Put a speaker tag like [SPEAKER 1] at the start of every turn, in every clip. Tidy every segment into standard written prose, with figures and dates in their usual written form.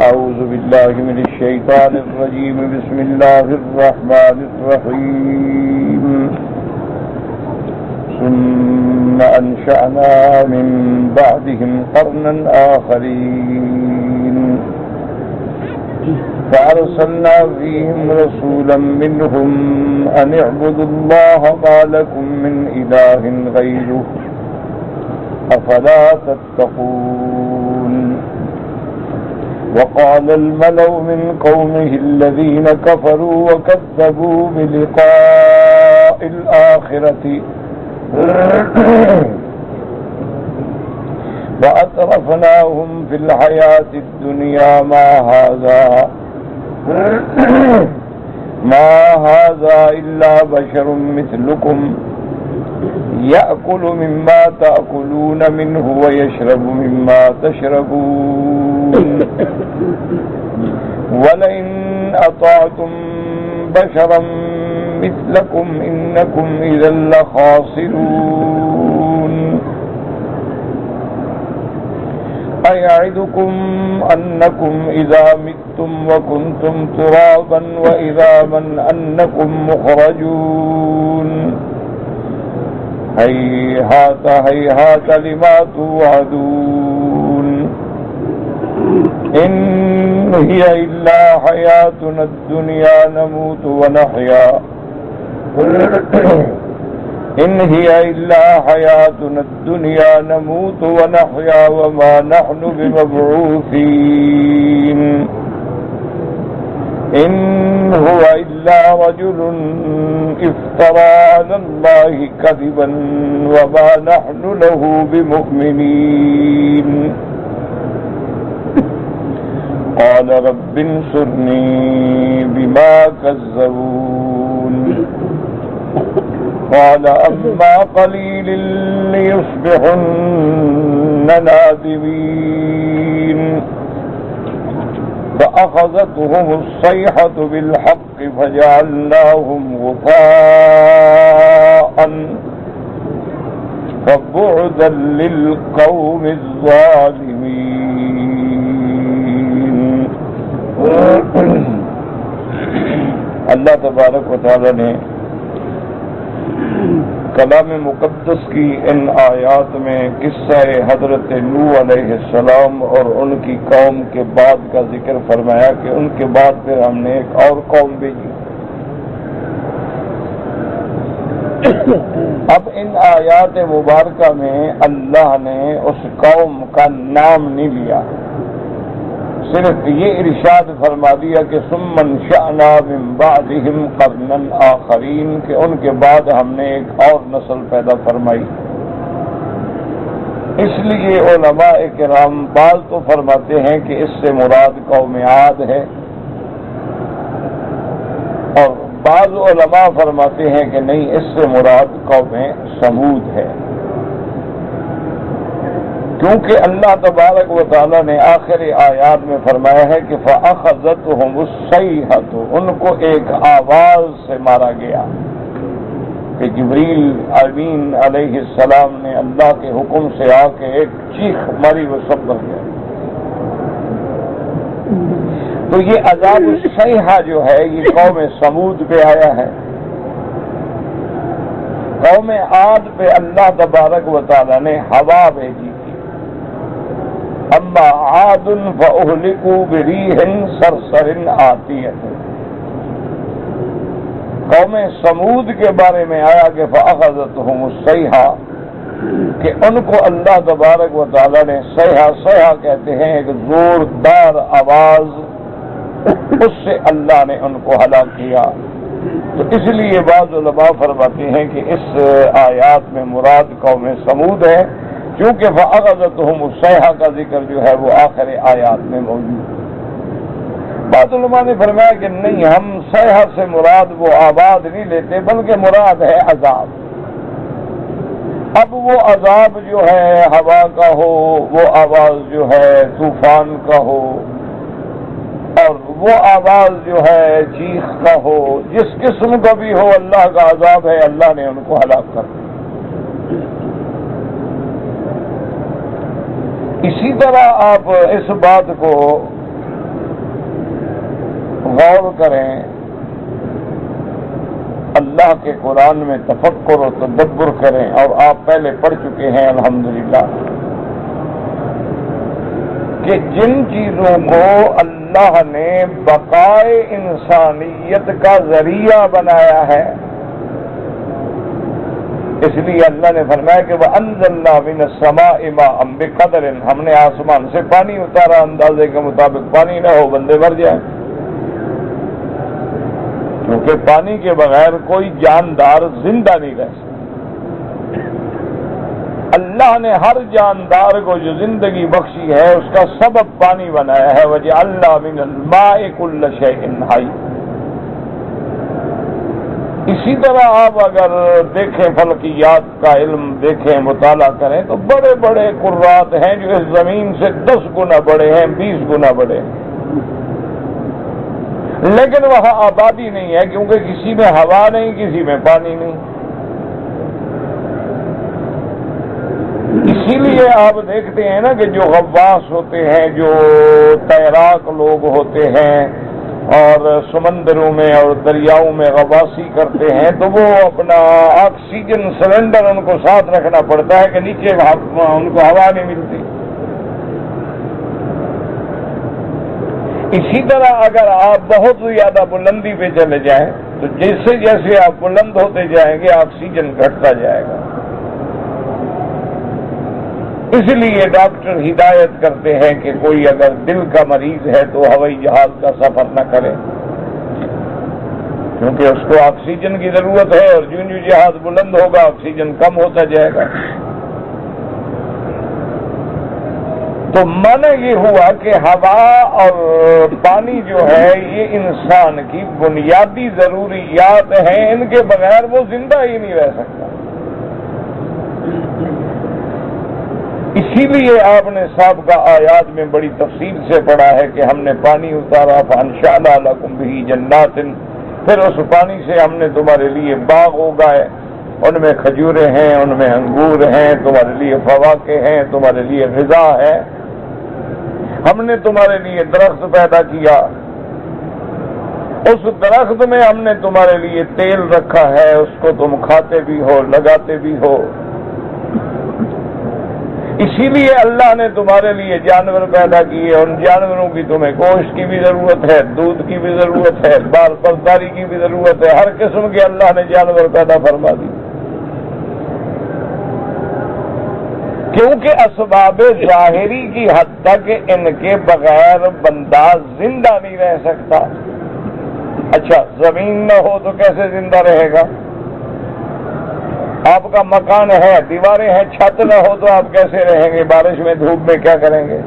[SPEAKER 1] أعوذ بالله من الشيطان الرجيم. بسم الله الرحمن الرحيم. ثم أنشأنا من بعدهم قرنا آخرين فأرسلنا فيهم رسولا منهم أن اعبدوا الله ما لكم من إله غيره أفلا تتقون. وقال الملأ من قومه الذين كفروا وكذبوا بلقاء الآخرة وأترفناهم في الحياة الدنيا ما هذا إلا بشر مثلكم يأكل مما تأكلون منه ويشرب مما تشربون ولئن أطعتم بشرا مثلكم إنكم إذا لخاسرون. أيعدكم أنكم إذا متم وكنتم ترابا وإذاما أنكم مخرجون. هيهات هيهات لما توعدون. إن هي إلا حياتنا الدنيا نموت ونحيا إن هي إلا حياتنا الدنيا نموت ونحيا وما نحن بمبعوثين. إن هو إلا رجل افترى على الله كذبا وما نحن له بمؤمنين. قال رب انصرني بما كذبون. قال أما قليل ليصبحن نادمين. فأخذتهم الصيحة بالحق فجعلناهم غثاء فبعدا للقوم الظالمين. اللہ تبارک و تعالی نے کلام مقدس کی ان آیات میں قصہ حضرت نوح علیہ السلام اور ان کی قوم کے بعد کا ذکر فرمایا کہ ان کے بعد پھر ہم نے ایک اور قوم بھیجی. اب ان آیات مبارکہ میں اللہ نے اس قوم کا نام نہیں لیا، صرف یہ ارشاد فرما دیا کہ ثم انشأنا من بعدهم قرنا آخرین، کہ ان کے بعد ہم نے ایک اور نسل پیدا فرمائی. اس لیے علماء کرام بعض تو فرماتے ہیں کہ اس سے مراد قوم عاد ہے، اور بعض علماء فرماتے ہیں کہ نہیں، اس سے مراد قوم سمود ہے، کیونکہ اللہ تبارک و تعالی نے آخر آیات میں فرمایا ہے کہ فَأَخَذَتْهُمُ الصَّيْحَةُ، ان کو ایک آواز سے مارا گیا، کہ جبریل امین علیہ السلام نے اللہ کے حکم سے آ کے ایک چیخ ماری، وہ سب مر گئے. تو یہ عذاب الصیحہ جو ہے یہ قوم سمود پہ آیا ہے. قوم عاد پہ اللہ تبارک و تعالی نے ہوا بھیجی. اما عاد فاہلکوا بريح صرصر عاتیہ. قوم سمود کے بارے میں آیا کہ فاخذتهم الصیحہ، کہ ان کو اللہ تبارک و تعالی نے صیحہ کہتے ہیں ایک زوردار آواز، اس سے اللہ نے ان کو ہلاک کیا. تو اس لیے بعض علماء فرماتے ہیں کہ اس آیات میں مراد قوم سمود ہے، کیونکہ فَأَخَذَتْهُمُ الصَّيْحَةُ کا ذکر جو ہے وہ آخر آیات میں موجود ہے. بعض علماء نے فرمایا کہ نہیں، ہم صیحہ سے مراد وہ آواز نہیں لیتے، بلکہ مراد ہے عذاب. اب وہ عذاب جو ہے ہوا کا ہو، وہ آواز جو ہے طوفان کا ہو، اور وہ آواز جو ہے چیخ کا ہو، جس قسم کا بھی ہو، اللہ کا عذاب ہے، اللہ نے ان کو ہلاک کر دیا. اسی طرح آپ اس بات کو غور کریں، اللہ کے قرآن میں تفکر و تدبر کریں، اور آپ پہلے پڑھ چکے ہیں الحمدللہ کہ جن چیزوں کو اللہ نے بقائے انسانیت کا ذریعہ بنایا ہے، اس لیے اللہ نے فرمایا کہ وَأَنزَلْنَا مِنَ السَّمَاءِ مَاءً بِقَدَرٍ، ہم نے آسمان سے پانی اتارا، اندازے کے مطابق پانی نہ ہو بندے مر جائیں، کیونکہ پانی کے بغیر کوئی جاندار زندہ نہیں رہ سکتا۔ اللہ نے ہر جاندار کو جو زندگی بخشی ہے اس کا سبب پانی بنایا ہے، وَجَعَلْنَا مِنَ الْمَاءِ كُلَّ شَيْءٍ حَيٍّ۔ اسی طرح آپ اگر دیکھیں فلکیات کا علم دیکھیں، مطالعہ کریں، تو بڑے بڑے قرات ہیں جو اس زمین سے 10 گنا بڑے ہیں، 20 گنا بڑے ہیں، لیکن وہاں آبادی نہیں ہے، کیونکہ کسی میں ہوا نہیں، کسی میں پانی نہیں۔ اسی لیے آپ دیکھتے ہیں نا کہ جو غواص ہوتے ہیں، جو تیراک لوگ ہوتے ہیں اور سمندروں میں اور دریاؤں میں غواصی کرتے ہیں، تو وہ اپنا آکسیجن سلنڈر ان کو ساتھ رکھنا پڑتا ہے کہ نیچے ان کو ہوا نہیں ملتی۔ اسی طرح اگر آپ بہت زیادہ بلندی پہ چلے جائیں تو جیسے جیسے آپ بلند ہوتے جائیں گے آکسیجن گھٹتا جائے گا۔ اس لیے ڈاکٹر ہدایت کرتے ہیں کہ کوئی اگر دل کا مریض ہے تو ہوائی جہاز کا سفر نہ کرے، کیونکہ اس کو آکسیجن کی ضرورت ہے، اور جو جہاز بلند ہوگا آکسیجن کم ہوتا جائے گا۔ تو معنی یہ ہوا کہ ہوا اور پانی جو ہے یہ انسان کی بنیادی ضروریات ہیں، ان کے بغیر وہ زندہ ہی نہیں رہ سکتا۔ اسی لیے آپ نے سابقہ آیات میں بڑی تفصیل سے پڑھا ہے کہ ہم نے پانی اتارا فَأَنشَأْنَا لَكُمْ بِهِ جَنَّاتٍ، پھر اس پانی سے ہم نے تمہارے لیے باغ اگائے، ان میں کھجوریں ہیں، ان میں انگور ہیں، تمہارے لیے فواکہ ہیں، تمہارے لیے غذا ہے، ہم نے تمہارے لیے درخت پیدا کیا، اس درخت میں ہم نے تمہارے لیے تیل رکھا ہے، اس کو تم کھاتے بھی ہو، لگاتے بھی ہو۔ اسی لیے اللہ نے تمہارے لیے جانور پیدا کیے، ان جانوروں کی تمہیں گوشت کی بھی ضرورت ہے، دودھ کی بھی ضرورت ہے، بال پرداری کی بھی ضرورت ہے، ہر قسم کے اللہ نے جانور پیدا فرما دی، کیونکہ اسباب ظاہری کی حد تک ان کے بغیر بندہ زندہ نہیں رہ سکتا۔ اچھا زمین نہ ہو تو کیسے زندہ رہے گا؟ آپ کا مکان ہے، دیواریں ہیں، چھت نہ ہو تو آپ کیسے رہیں گے؟ بارش میں دھوپ میں کیا کریں گے؟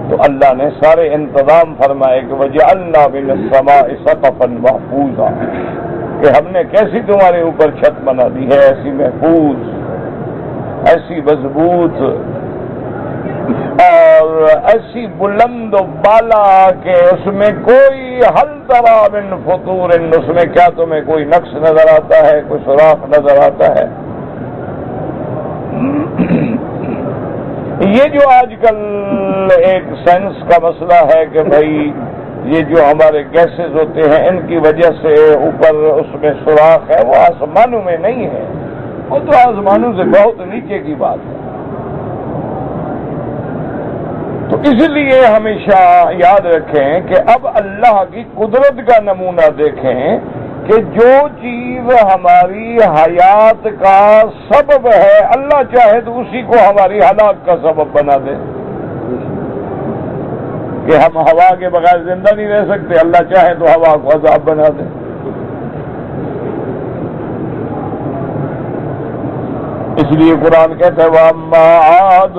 [SPEAKER 1] تو اللہ نے سارے انتظام فرمائے کہ وَجَعَلْنَا مِنَ السَّمَاءِ سَقَفًا مَحْفُوظًا، کہ ہم نے کیسی تمہارے اوپر چھت بنا دی ہے، ایسی محفوظ، ایسی مضبوط اور ایسی بلند و بالا کہ اس میں کوئی حل ترى من فطور، اس میں کیا تمہیں کوئی نقص نظر آتا ہے، کوئی سوراخ نظر آتا ہے؟ یہ جو آج کل ایک سائنس کا مسئلہ ہے کہ بھائی یہ جو ہمارے گیسز ہوتے ہیں ان کی وجہ سے اوپر اس میں سوراخ ہے، وہ آسمانوں میں نہیں ہے، وہ تو آسمانوں سے بہت نیچے کی بات ہے۔ تو اس لیے ہمیشہ یاد رکھیں کہ اب اللہ کی قدرت کا نمونہ دیکھیں کہ جو چیز ہماری حیات کا سبب ہے اللہ چاہے تو اسی کو ہماری ہلاک کا سبب بنا دے، کہ ہم ہوا کے بغیر زندہ نہیں رہ سکتے، اللہ چاہے تو ہوا کو عذاب بنا دے۔ اس لیے قرآن کہتا ہے وَأَمَّا عَادٌ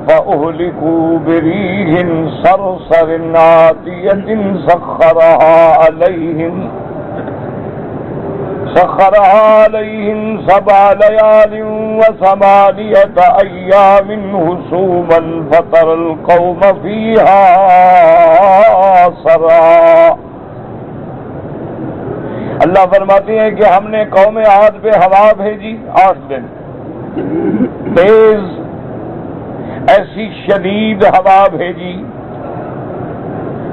[SPEAKER 1] فَأُهْلِكُوا بِرِيحٍ صَرْصَرٍ عَاتِيَةٍ سَخَّرَهَا عَلَيْهِمْ 7 لَيَالٍ و8 أَيَّامٍ حُسُومًا فَتَرَى الْقَوْمَ فِيهَا صَرْعَىٰ۔ اللہ فرماتے ہیں کہ ہم نے قوم عاد پہ ہوا بھیجی 8 دن، تیز ایسی شدید ہوا بھیجی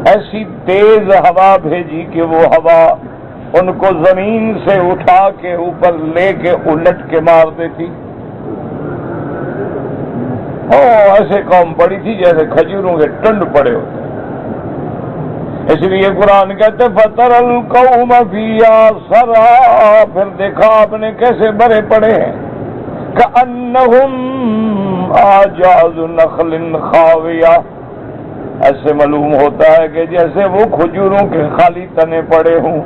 [SPEAKER 1] ایسی تیز ہوا بھیجی کہ وہ ہوا ان کو زمین سے اٹھا کے اوپر لے کے الٹ کے مار دیتی. ایسے قوم پڑی تھی جیسے کھجوروں کے ٹنڈ پڑے ہوتے. اس لیے قرآن کہتے فَتَرَ الْقَوْمَ فِيهَا صَرْعَىٰ، پھر دیکھا آپ نے کیسے بھرے پڑے ہیں. كَأَنَّهُمْ أَعْجَازُ نَخْلٍ خَاوِيَةٍ، ایسے معلوم ہوتا ہے کہ جیسے وہ کھجوروں کے خالی تنے پڑے ہوں.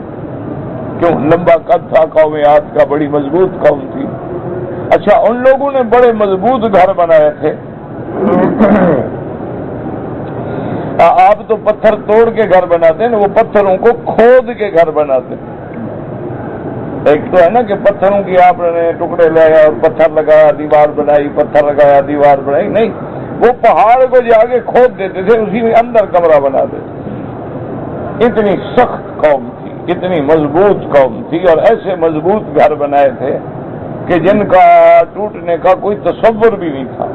[SPEAKER 1] کیوں؟ لمبا قد تھا قوم عاد کا، بڑی مضبوط قوم تھی. اچھا، ان لوگوں نے بڑے مضبوط گھر بنائے تھے. آپ تو پتھر توڑ کے گھر بناتے ہیں نا، وہ پتھروں کو کھود کے گھر بناتے ہیں. ایک تو ہے نا کہ پتھروں کی آپ نے ٹکڑے لائے اور پتھر لگایا دیوار بنائی، پتھر لگایا دیوار بنائی. نہیں، وہ پہاڑ کو جا کے کھود دیتے تھے، اسی میں اندر کمرہ بنا دیتے. اتنی سخت قوم تھی، اتنی مضبوط قوم تھی، اور ایسے مضبوط گھر بنائے تھے کہ جن کا ٹوٹنے کا کوئی تصور بھی نہیں تھا.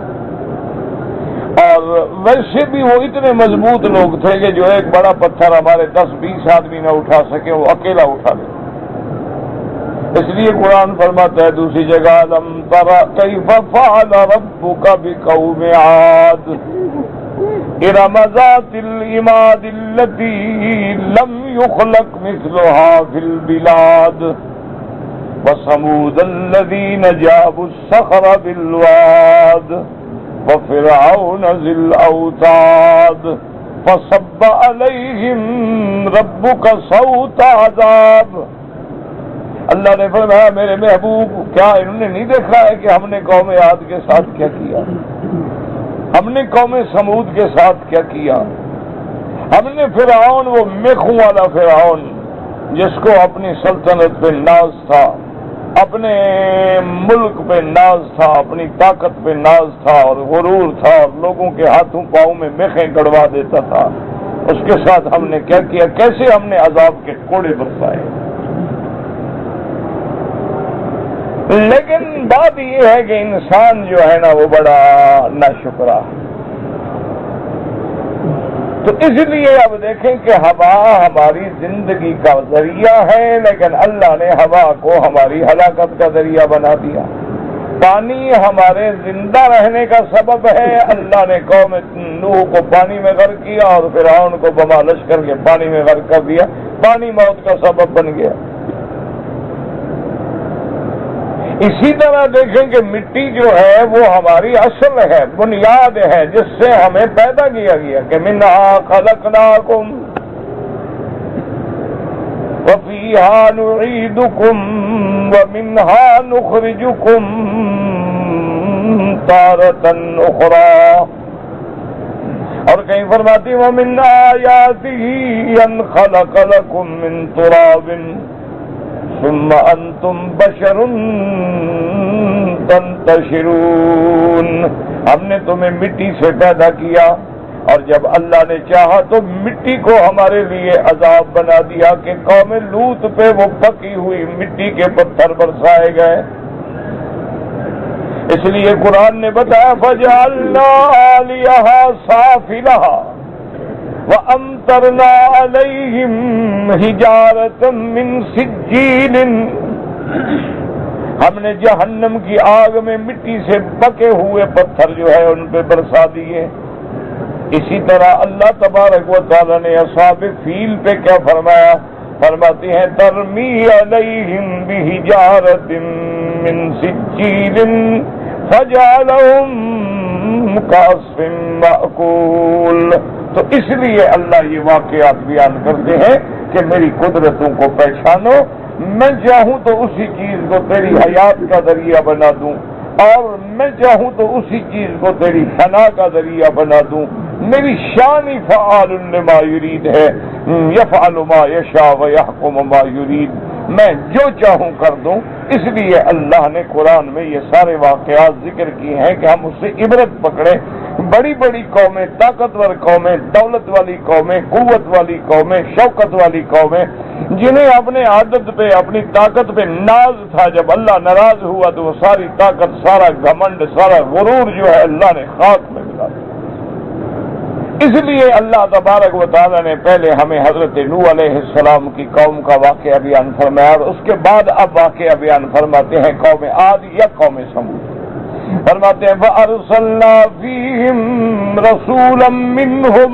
[SPEAKER 1] اور ویسے بھی وہ اتنے مضبوط لوگ تھے کہ جو ایک بڑا پتھر ہمارے 10-20 آدمی نہ اٹھا سکے وہ اکیلا اٹھا لے. اس لیے قرآن فرماتا ہے دوسری جگہ لم تر کیف فعل ربک بقوم عاد ارم ذات العماد التي لم يخلق مثلها في البلاد وثمود الذين جابوا الصخر بالواد وفرعون ذي الأوتاد فصب عليهم ربك صوت عذاب. اللہ نے فرمایا میرے محبوب، کیا انہوں نے نہیں دیکھا ہے کہ ہم نے قوم عاد کے ساتھ کیا کیا، ہم نے قوم سمود کے ساتھ کیا کیا. ہم نے فرعون، وہ میخوں والا فرعون جس کو اپنی سلطنت پہ ناز تھا، اپنے ملک پہ ناز تھا، اپنی طاقت پہ ناز تھا اور غرور تھا اور لوگوں کے ہاتھوں پاؤں میں میخیں گڑوا دیتا تھا، اس کے ساتھ ہم نے کیا کیا، کیسے ہم نے عذاب کے کوڑے برسائے. لیکن بات یہ ہے کہ انسان جو ہے نا وہ بڑا ناشکرا. تو اس لیے اب دیکھیں کہ ہوا ہماری زندگی کا ذریعہ ہے، لیکن اللہ نے ہوا کو ہماری ہلاکت کا ذریعہ بنا دیا. پانی ہمارے زندہ رہنے کا سبب ہے، اللہ نے قوم نوح کو پانی میں غرق کیا اور فرعون کو بما لشکر کے پانی میں غرق کر دیا. پانی موت کا سبب بن گیا. اسی طرح دیکھیں کہ مٹی جو ہے وہ ہماری اصل ہے، بنیاد ہے، جس سے ہمیں پیدا کیا گیا کہ منہا خلقناکم وفیہا نعیدکم ومنہا نخرجکم تارۃ اخری. اور کہیں فرماتی ومن آیاتہ ان خلق لکم من تراب ثم انتم بشر تنتشرون. ہم نے تمہیں مٹی سے پیدا کیا اور جب اللہ نے چاہا تو مٹی کو ہمارے لیے عذاب بنا دیا کہ قوم لوط پہ وہ پکی ہوئی مٹی کے پتھر برسائے گئے. اس لیے قرآن نے بتایا فجعلنا عالیہا سافلہا وَأَمْطَرْنَا عَلَيْهِمْ حِجَارَةً مِّن سِجِّيلٍ. ہم نے جہنم کی آگ میں مٹی سے پکے ہوئے پتھر جو ہے ان پہ برسا دیے. اسی طرح اللہ تبارک و تعالی نے اصحاب فیل پہ کیا فرمایا؟ فرماتی ہیں ترمی علیہم بحجارۃ من سجیل فجعلہم کعصف مأکول. تو اس لیے اللہ یہ واقعات بیان کرتے ہیں کہ میری قدرتوں کو پہچانو. میں چاہوں تو اسی چیز کو تیری حیات کا ذریعہ بنا دوں اور میں چاہوں تو اسی چیز کو تیری فنا کا ذریعہ بنا دوں. میری شان فعال لما یرید ہے، یفعل ما یشاء ویحکم ما یرید. میں جو چاہوں کر دوں. اس لیے اللہ نے قرآن میں یہ سارے واقعات ذکر کیے ہیں کہ ہم اس سے عبرت پکڑیں. بڑی بڑی قومیں، طاقتور قومیں، دولت والی قومیں، قوت والی قومیں، شوکت والی قومیں، جنہیں اپنے عادت پہ، اپنی طاقت پہ ناز تھا، جب اللہ ناراض ہوا تو وہ ساری طاقت، سارا گھمنڈ، سارا غرور جو ہے اللہ نے خاک میں ملا دیا. اس لیے اللہ تبارک و تعالی نے پہلے ہمیں حضرت نوح علیہ السلام کی قوم کا واقعہ بیان فرمایا اور اس کے بعد اب واقعہ بیان فرماتے ہیں قوم عاد یا قوم سمود۔ فرماتے ہیں فَأَرْسَلْنَا فِيهِمْ رَسُولًا مِّنْهُمْ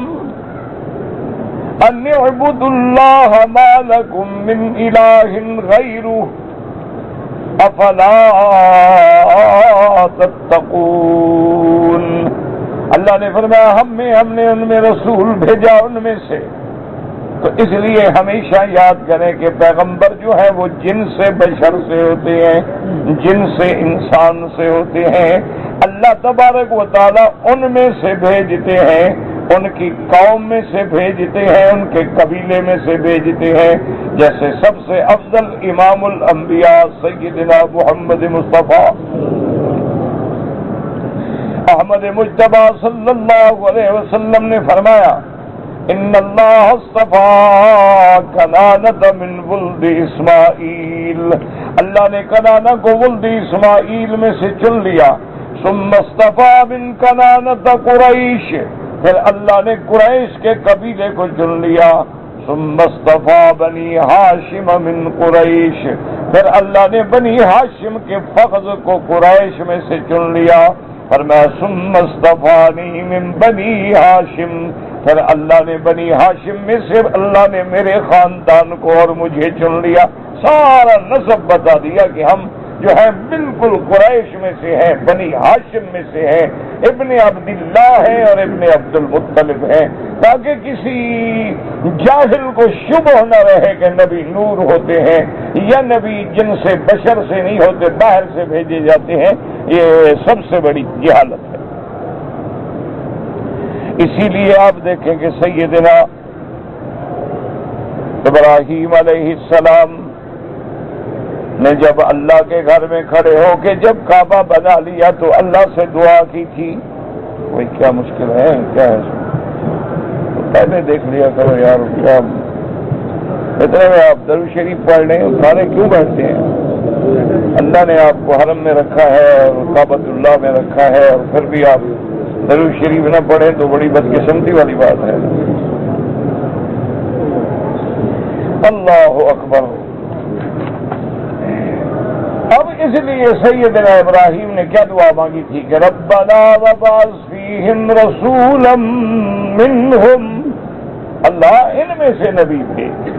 [SPEAKER 1] أَنِ اعْبُدُوا اللَّهَ مَا لَكُم مِّنْ إِلَٰهٍ غَيْرُهُ أَفَلَا تَتَّقُونَ۔ اللہ نے فرمایا ہم نے ان میں رسول بھیجا ان میں سے، تو اس لیے ہمیشہ یاد کریں کہ پیغمبر جو ہے وہ جن سے بشر سے ہوتے ہیں، جن سے انسان سے ہوتے ہیں۔ اللہ تبارک و تعالیٰ ان میں سے بھیجتے ہیں، ان کی قوم میں سے بھیجتے ہیں، ان کے قبیلے میں سے بھیجتے ہیں۔ جیسے سب سے افضل امام الانبیاء سیدنا محمد مصطفیٰ احمد مجتبیٰ صلی اللہ علیہ وسلم نے فرمایا ان اللہ اصطفیٰ کنانۃ من ولد اسماعیل، اللہ نے کنانہ کو ولد اسماعیل میں سے چن لیا۔ ثم اصطفیٰ من کنانۃ قریش، پھر اللہ نے قریش کے قبیلے کو چن لیا۔ ثم اصطفیٰ بنی ہاشم من قریش، پھر اللہ نے بنی ہاشم کے فخذ کو قریش میں سے چن لیا۔ فرمایا ثم اصطفانی من بنی ہاشم، پھر اللہ نے بنی ہاشم میں سے اللہ نے میرے خاندان کو اور مجھے چن لیا۔ سارا نسب بتا دیا کہ ہم جو ہے بالکل قریش میں سے ہیں، بنی ہاشم میں سے ہیں، ابن عبداللہ ہیں اور ابن عبد المطلب ہیں، تاکہ کسی جاہل کو شبہ نہ رہے کہ نبی نور ہوتے ہیں یا نبی جن سے بشر سے نہیں ہوتے، باہر سے بھیجے جاتے ہیں۔ یہ سب سے بڑی جہالت ہے۔ اسی لیے آپ دیکھیں کہ سیدنا ابراہیم علیہ السلام نے جب اللہ کے گھر میں کھڑے ہو کے جب کعبہ بنا لیا تو اللہ سے دعا کی تھی۔ وہی کیا مشکل ہے، کیا ہے تو پہلے دیکھ لیا کرو یار، کیا اتنے میں آپ درود شریف پڑھ لیں، سارے کیوں بیٹھتے ہیں؟ اللہ نے آپ کو حرم میں رکھا ہے اور کعبۃ اللہ میں رکھا ہے، اور پھر بھی آپ درود شریف نہ پڑھیں تو بڑی بدقسمتی والی بات ہے۔ اللہ اکبر۔ اب اس لیے سیدنا ابراہیم نے کیا دعا مانگی تھی کہ ربنا وبعث فیہم رسولا منہم، اللہ ان میں سے نبی بھیج۔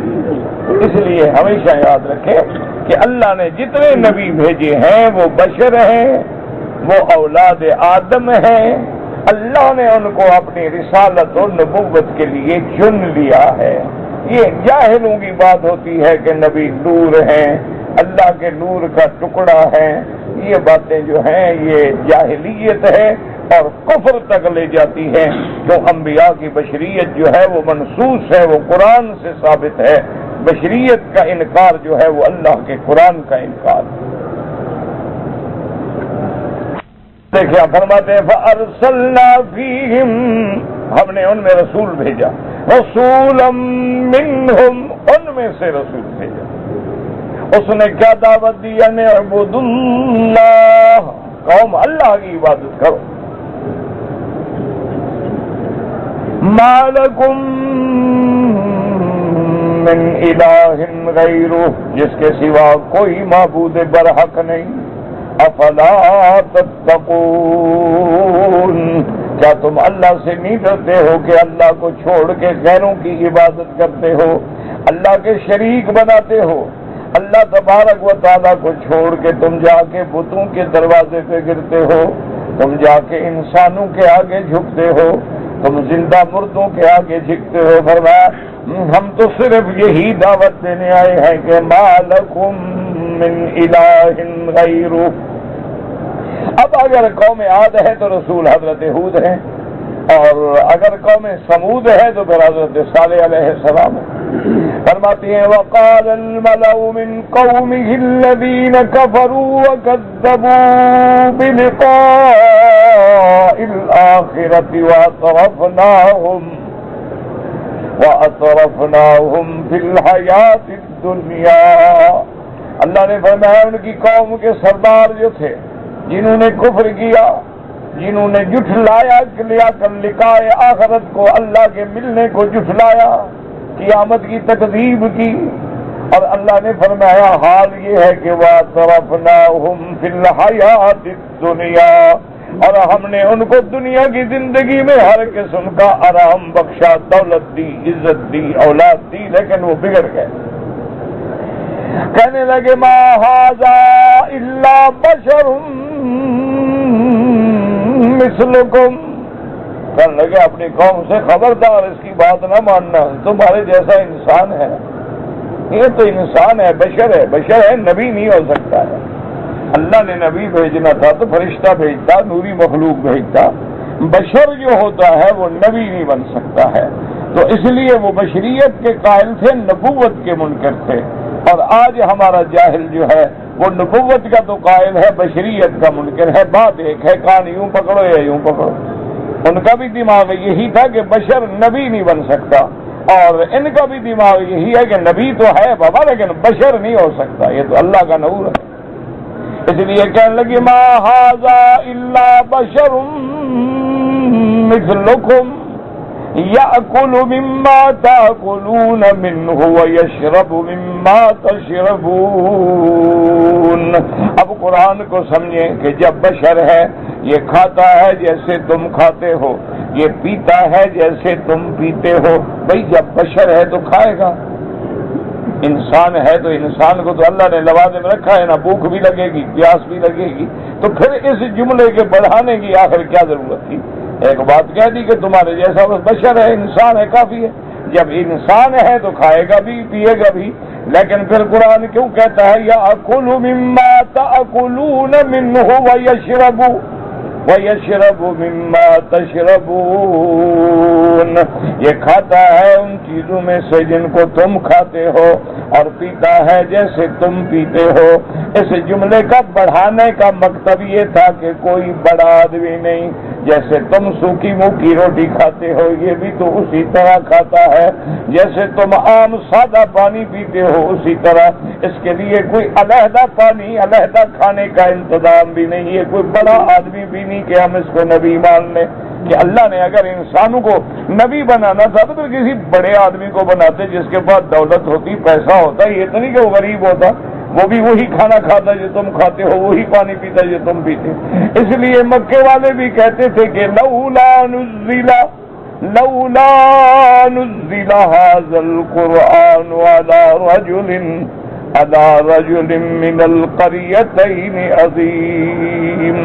[SPEAKER 1] اس لیے ہمیشہ یاد رکھیں کہ اللہ نے جتنے نبی بھیجے ہیں وہ بشر ہیں، وہ اولاد آدم ہیں۔ اللہ نے ان کو اپنی رسالت اور نبوت کے لیے چن لیا ہے۔ یہ جاہلوں کی بات ہوتی ہے کہ نبی نور ہیں، اللہ کے نور کا ٹکڑا ہے، یہ باتیں جو ہیں یہ جاہلیت ہے اور کفر تک لے جاتی ہے۔ جو انبیاء کی بشریت جو ہے وہ منصوص ہے، وہ قرآن سے ثابت ہے۔ بشریت کا انکار جو ہے وہ اللہ کے قرآن کا انکار۔ دیکھیں فرماتے ہیں فَأَرْسَلْنَا فِيهِمْ، ہم نے ان میں رسول بھیجا، رسولا منہم، ان میں سے رسول بھیجا۔ اس نے کیا دعوت دی؟ ان اعبدوا اللہ، قوم اللہ کی عبادت کرو۔ ما لکم من الہ غیرہ، جس کے سوا کوئی معبود برحق نہیں۔ افلا تتقون، کیا تم اللہ سے نہیں ڈرتے ہو کہ اللہ کو چھوڑ کے غیروں کی عبادت کرتے ہو، اللہ کے شریک بناتے ہو؟ اللہ تبارک و تعالیٰ کو چھوڑ کے تم جا کے بتوں کے دروازے پہ گرتے ہو، تم جا کے انسانوں کے آگے جھکتے ہو، تم زندہ مردوں کے آگے جھکتے ہو۔ فرمایا ہم تو صرف یہی دعوت دینے آئے ہیں کہ ما لکم من الہ غیرہ۔ اب اگر قوم عاد ہے تو رسول حضرت ہود ہیں، اور اگر قوم سمود ہے تو پھر حضرت صالح علیہ السلام ہے۔ فرماتی ہیں وقال الملأ من قومه الذين كفروا وكذبوا بلقاء الآخرة وأطرفناهم في الحياة الدنيا۔ اللہ نے فرمایا ان کی قوم کے سردار جو تھے جنہوں نے کفر کیا، جنہوں نے جھٹلایا لقائے آخرت کو، اللہ کے ملنے کو جھٹلایا، قیامت کی تکذیب کی، اور اللہ نے فرمایا حال یہ ہے کہ وَأَتْرَفْنَاهُمْ فِي الْحَيَاةِ الدُّنْيَا، اور ہم نے ان کو دنیا کی زندگی میں ہر قسم کا آرام بخشا، دولت دی، عزت دی، اولاد دی، لیکن وہ بگڑ گئے۔ کہنے لگے ما ھذا الا بشر مثلکم، کہنے لگے اپنی قوم سے خبردار اس کی بات نہ ماننا، تمہارے جیسا انسان ہے، یہ تو انسان ہے، بشر ہے، نبی نہیں ہو سکتا ہے۔ اللہ نے نبی بھیجنا تھا تو فرشتہ بھیجتا، نوری مخلوق بھیجتا، بشر جو ہوتا ہے وہ نبی نہیں بن سکتا ہے۔ تو اس لیے وہ بشریت کے قائل تھے، نبوت کے منکر تھے، اور آج ہمارا جاہل جو ہے وہ نبوت کا تو قائل ہے، بشریت کا منکر ہے۔ بات ایک ہے، کان یوں پکڑو یا یوں پکڑو۔ ان کا بھی دماغ یہی تھا کہ بشر نبی نہیں بن سکتا، اور ان کا بھی دماغ یہی ہے کہ نبی تو ہے بابا لیکن بشر نہیں ہو سکتا، یہ تو اللہ کا نور ہے۔ اس لیے کہنے لگی ما ھذا الا بشر مثلکم یأکل مما تأکلون منہ ویشرب مما تشربون۔ اب قرآن کو سمجھیں کہ جب بشر ہے یہ کھاتا ہے جیسے تم کھاتے ہو، یہ پیتا ہے جیسے تم پیتے ہو۔ بھئی جب بشر ہے تو کھائے گا، انسان ہے تو انسان کو تو اللہ نے لوازم رکھا ہے نا، بھوک بھی لگے گی، پیاس بھی لگے گی، تو پھر اس جملے کے بڑھانے کی آخر کیا ضرورت تھی؟ ایک بات کہہ دی کہ تمہارے جیسا بس بشر ہے، انسان ہے، کافی ہے۔ جب انسان ہے تو کھائے گا بھی، پیے گا بھی، لیکن پھر قرآن کیوں کہتا ہے یأکل مما تأکلون منہ ویشرب مما تشربون، یہ کھاتا ہے ان چیزوں میں سے جن کو تم کھاتے ہو، اور پیتا ہے جیسے تم پیتے ہو۔ اس جملے کا بڑھانے کا مقصد یہ تھا کہ کوئی بڑا آدمی نہیں، جیسے تم سوکھی موکی روٹی کھاتے ہو یہ بھی تو اسی طرح کھاتا ہے، جیسے تم عام سادہ پانی پیتے ہو اسی طرح، اس کے لیے کوئی علیحدہ پانی، علیحدہ کھانے کا انتظام بھی نہیں ہے، کوئی بڑا آدمی بھی نہیں کہ ہم اس کو نبی مان لیں۔ کہ اللہ نے اگر انسانوں کو نبی بنانا تھا تو پھر کسی بڑے آدمی کو بناتے جس کے پاس دولت ہوتی، پیسہ ہوتا، یہ تو نہیں کہ وہ غریب ہوتا، وہ بھی وہی کھانا کھاتا جو تم کھاتے ہو، وہی پانی پیتا جو تم پیتے۔ اس لیے مکے والے بھی کہتے تھے کہ لولا نزل هذا القرآن على رجل من القريتين عظيم۔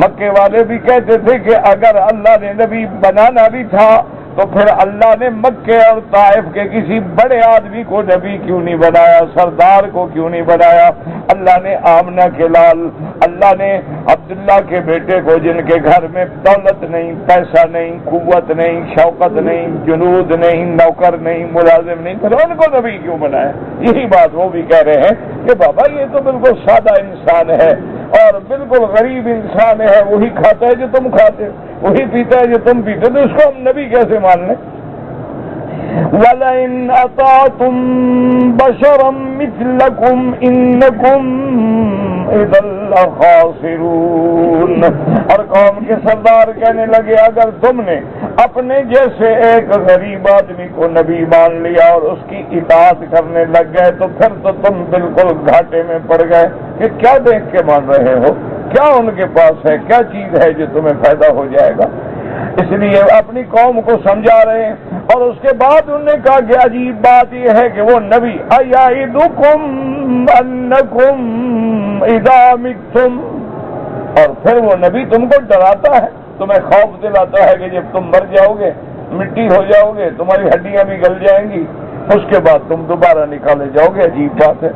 [SPEAKER 1] مکے والے بھی کہتے تھے کہ اگر اللہ نے نبی بنانا بھی تھا تو پھر اللہ نے مکے اور طائف کے کسی بڑے آدمی کو نبی کیوں نہیں بنایا، سردار کو کیوں نہیں بنایا؟ اللہ نے آمنہ کے لال، اللہ نے عبداللہ کے بیٹے کو جن کے گھر میں دولت نہیں، پیسہ نہیں، قوت نہیں، شوکت نہیں، جنود نہیں، نوکر نہیں، ملازم نہیں، پھر ان کو نبی کیوں بنایا؟ یہی بات وہ بھی کہہ رہے ہیں کہ بابا یہ تو بالکل سادہ انسان ہے اور بالکل غریب انسان ہے، وہی کھاتا ہے جو تم کھاتے، وہی پیتا ہے جو تم پیتے، تو اس کو ہم نبی کیسے مان لیں؟ وَلَئِنْ أَطَعْتُمْ بَشَرًا مِثْلَكُمْ إِنَّكُمْ إِذًا لَخَاسِرُونَ۔ اور قوم کے سردار کہنے لگے اگر تم نے اپنے جیسے ایک غریب آدمی کو نبی مان لیا اور اس کی اطاعت کرنے لگ گئے تو پھر تو تم بالکل گھاٹے میں پڑ گئے۔ کہ کیا دیکھ کے مان رہے ہو؟ کیا ان کے پاس ہے؟ کیا چیز ہے جو تمہیں فائدہ ہو جائے گا؟ اس لیے اپنی قوم کو سمجھا رہے ہیں، اور اس کے بعد انہوں نے کہا کہ عجیب بات یہ ہے کہ وہ نبی اَیَعِدُکُمْ أَنَّکُمْ إِذَا مِتُّمْ، اور پھر وہ نبی تم کو ڈراتا ہے، تمہیں خوف دلاتا ہے کہ جب تم مر جاؤ گے، مٹی ہو جاؤ گے، تمہاری ہڈیاں بھی گل جائیں گی، اس کے بعد تم دوبارہ نکالے جاؤ گے۔ عجیب بات ہے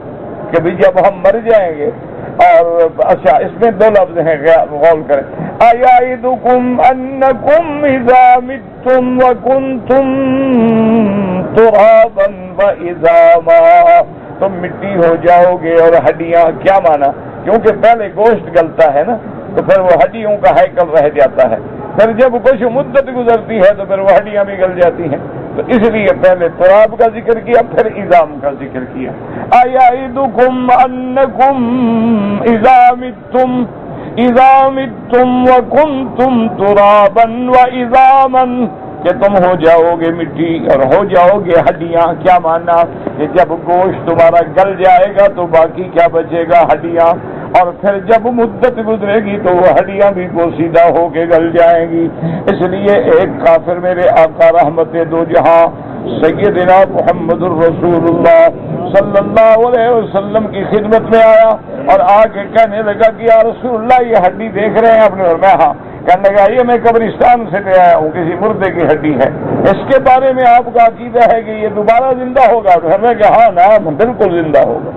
[SPEAKER 1] کہ بھی جب ہم مر جائیں گے، اور اچھا اس میں دو لفظ ہیں، غور کریں، اَیَعِدُکُمْ أَنَّکُمْ إِذَا مِتُّمْ وَكُنْتُمْ تُرَابًا وَعِظَامًا، تم مٹی ہو جاؤ گے اور ہڈیاں، کیا مانا؟ کیونکہ پہلے گوشت گلتا ہے نا، تو پھر وہ ہڈیوں کا ہیکل رہ جاتا ہے، پھر جب کچھ مدت گزرتی ہے تو پھر وہ ہڈیاں بھی گل جاتی ہیں، تو اس لیے پہلے تراب کا ذکر کیا پھر عظام کا ذکر کیا۔ اَیَعِدُکُمْ أَنَّکُمْ إِذَا مِتُّمْ، اذا متم وکنتم ترابا وعظاما، کہ تم ہو جاؤ گے مٹی اور ہو جاؤ گے ہڈیاں۔ کیا مانا کہ جب گوشت تمہارا گل جائے گا تو باقی کیا بچے گا؟ ہڈیاں، اور پھر جب مدت گزرے گی تو وہ ہڈیاں بھی پوسیدہ ہو کے گل جائیں گی۔ اس لیے ایک کافر میرے آقا رحمت دو جہاں سیدنا محمد الرسول اللہ صلی اللہ علیہ وسلم کی خدمت میں آیا اور آ کے کہنے لگا کہ یا رسول اللہ یہ ہڈی دیکھ رہے ہیں اپنے؟ اور میں ہاں۔ کہنے لگا یہ میں قبرستان سے لے آیا ہوں، کسی مردے کی ہڈی ہے، اس کے بارے میں آپ کا عقیدہ ہے کہ یہ دوبارہ زندہ ہوگا؟ تو ہمیں کہ ہاں نعم بالکل زندہ ہوگا۔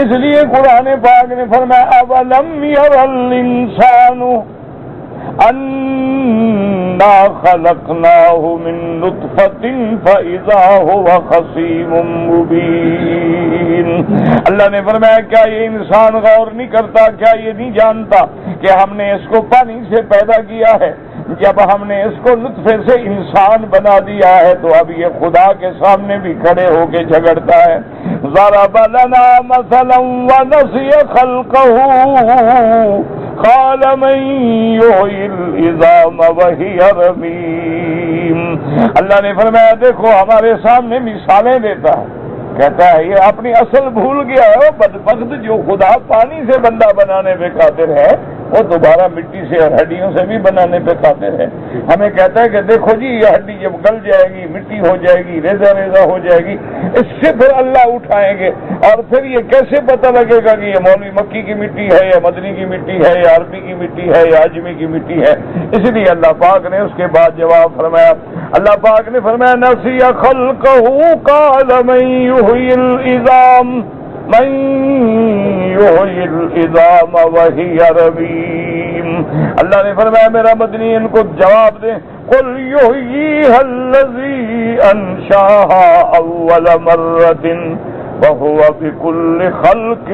[SPEAKER 1] اس لیے قرآن پاک نے فرمایا اولم یر الانسان انا خلقناہ من نطفۃ فاذا هو خصیم مبین۔ اللہ نے فرمایا کیا یہ انسان غور نہیں کرتا، کیا یہ نہیں جانتا کہ ہم نے اس کو پانی سے پیدا کیا ہے، جب ہم نے اس کو نطفے سے انسان بنا دیا ہے تو اب یہ خدا کے سامنے بھی کھڑے ہو کے جھگڑتا ہے۔ ضرب لنا مثلا ونسی خلقہ قال من یحیی العظام وہی رمیم۔ اللہ نے فرمایا دیکھو ہمارے سامنے مثالیں دیتا ہے، کہتا ہے یہ اپنی اصل بھول گیا ہے، وہ بدبخت جو خدا پانی سے بندہ بنانے پہ قادر ہے وہ دوبارہ مٹی سے اور ہڈیوں سے بھی بنانے پہ قادر ہے۔ ہمیں کہتا ہے کہ دیکھو جی یہ ہڈی جب گل جائے گی مٹی ہو جائے گی، ریزہ ریزہ ہو جائے گی، اس سے پھر اللہ اٹھائیں گے، اور پھر یہ کیسے پتہ لگے گا کہ یہ مولوی مکی کی مٹی ہے یا مدنی کی مٹی ہے یا عربی کی مٹی ہے یا اجمی کی مٹی ہے؟ اس لیے اللہ پاک نے اس کے بعد جواب فرمایا، اللہ پاک نے فرمایا نسی خلقہ قال من یحیی العظام من یحیی العظام وہی رمیم۔ اللہ نے فرمایا میرا مدنی ان کو جواب دے قل یحییھا الذی انشأھا اول مرۃ وہو بکل خلق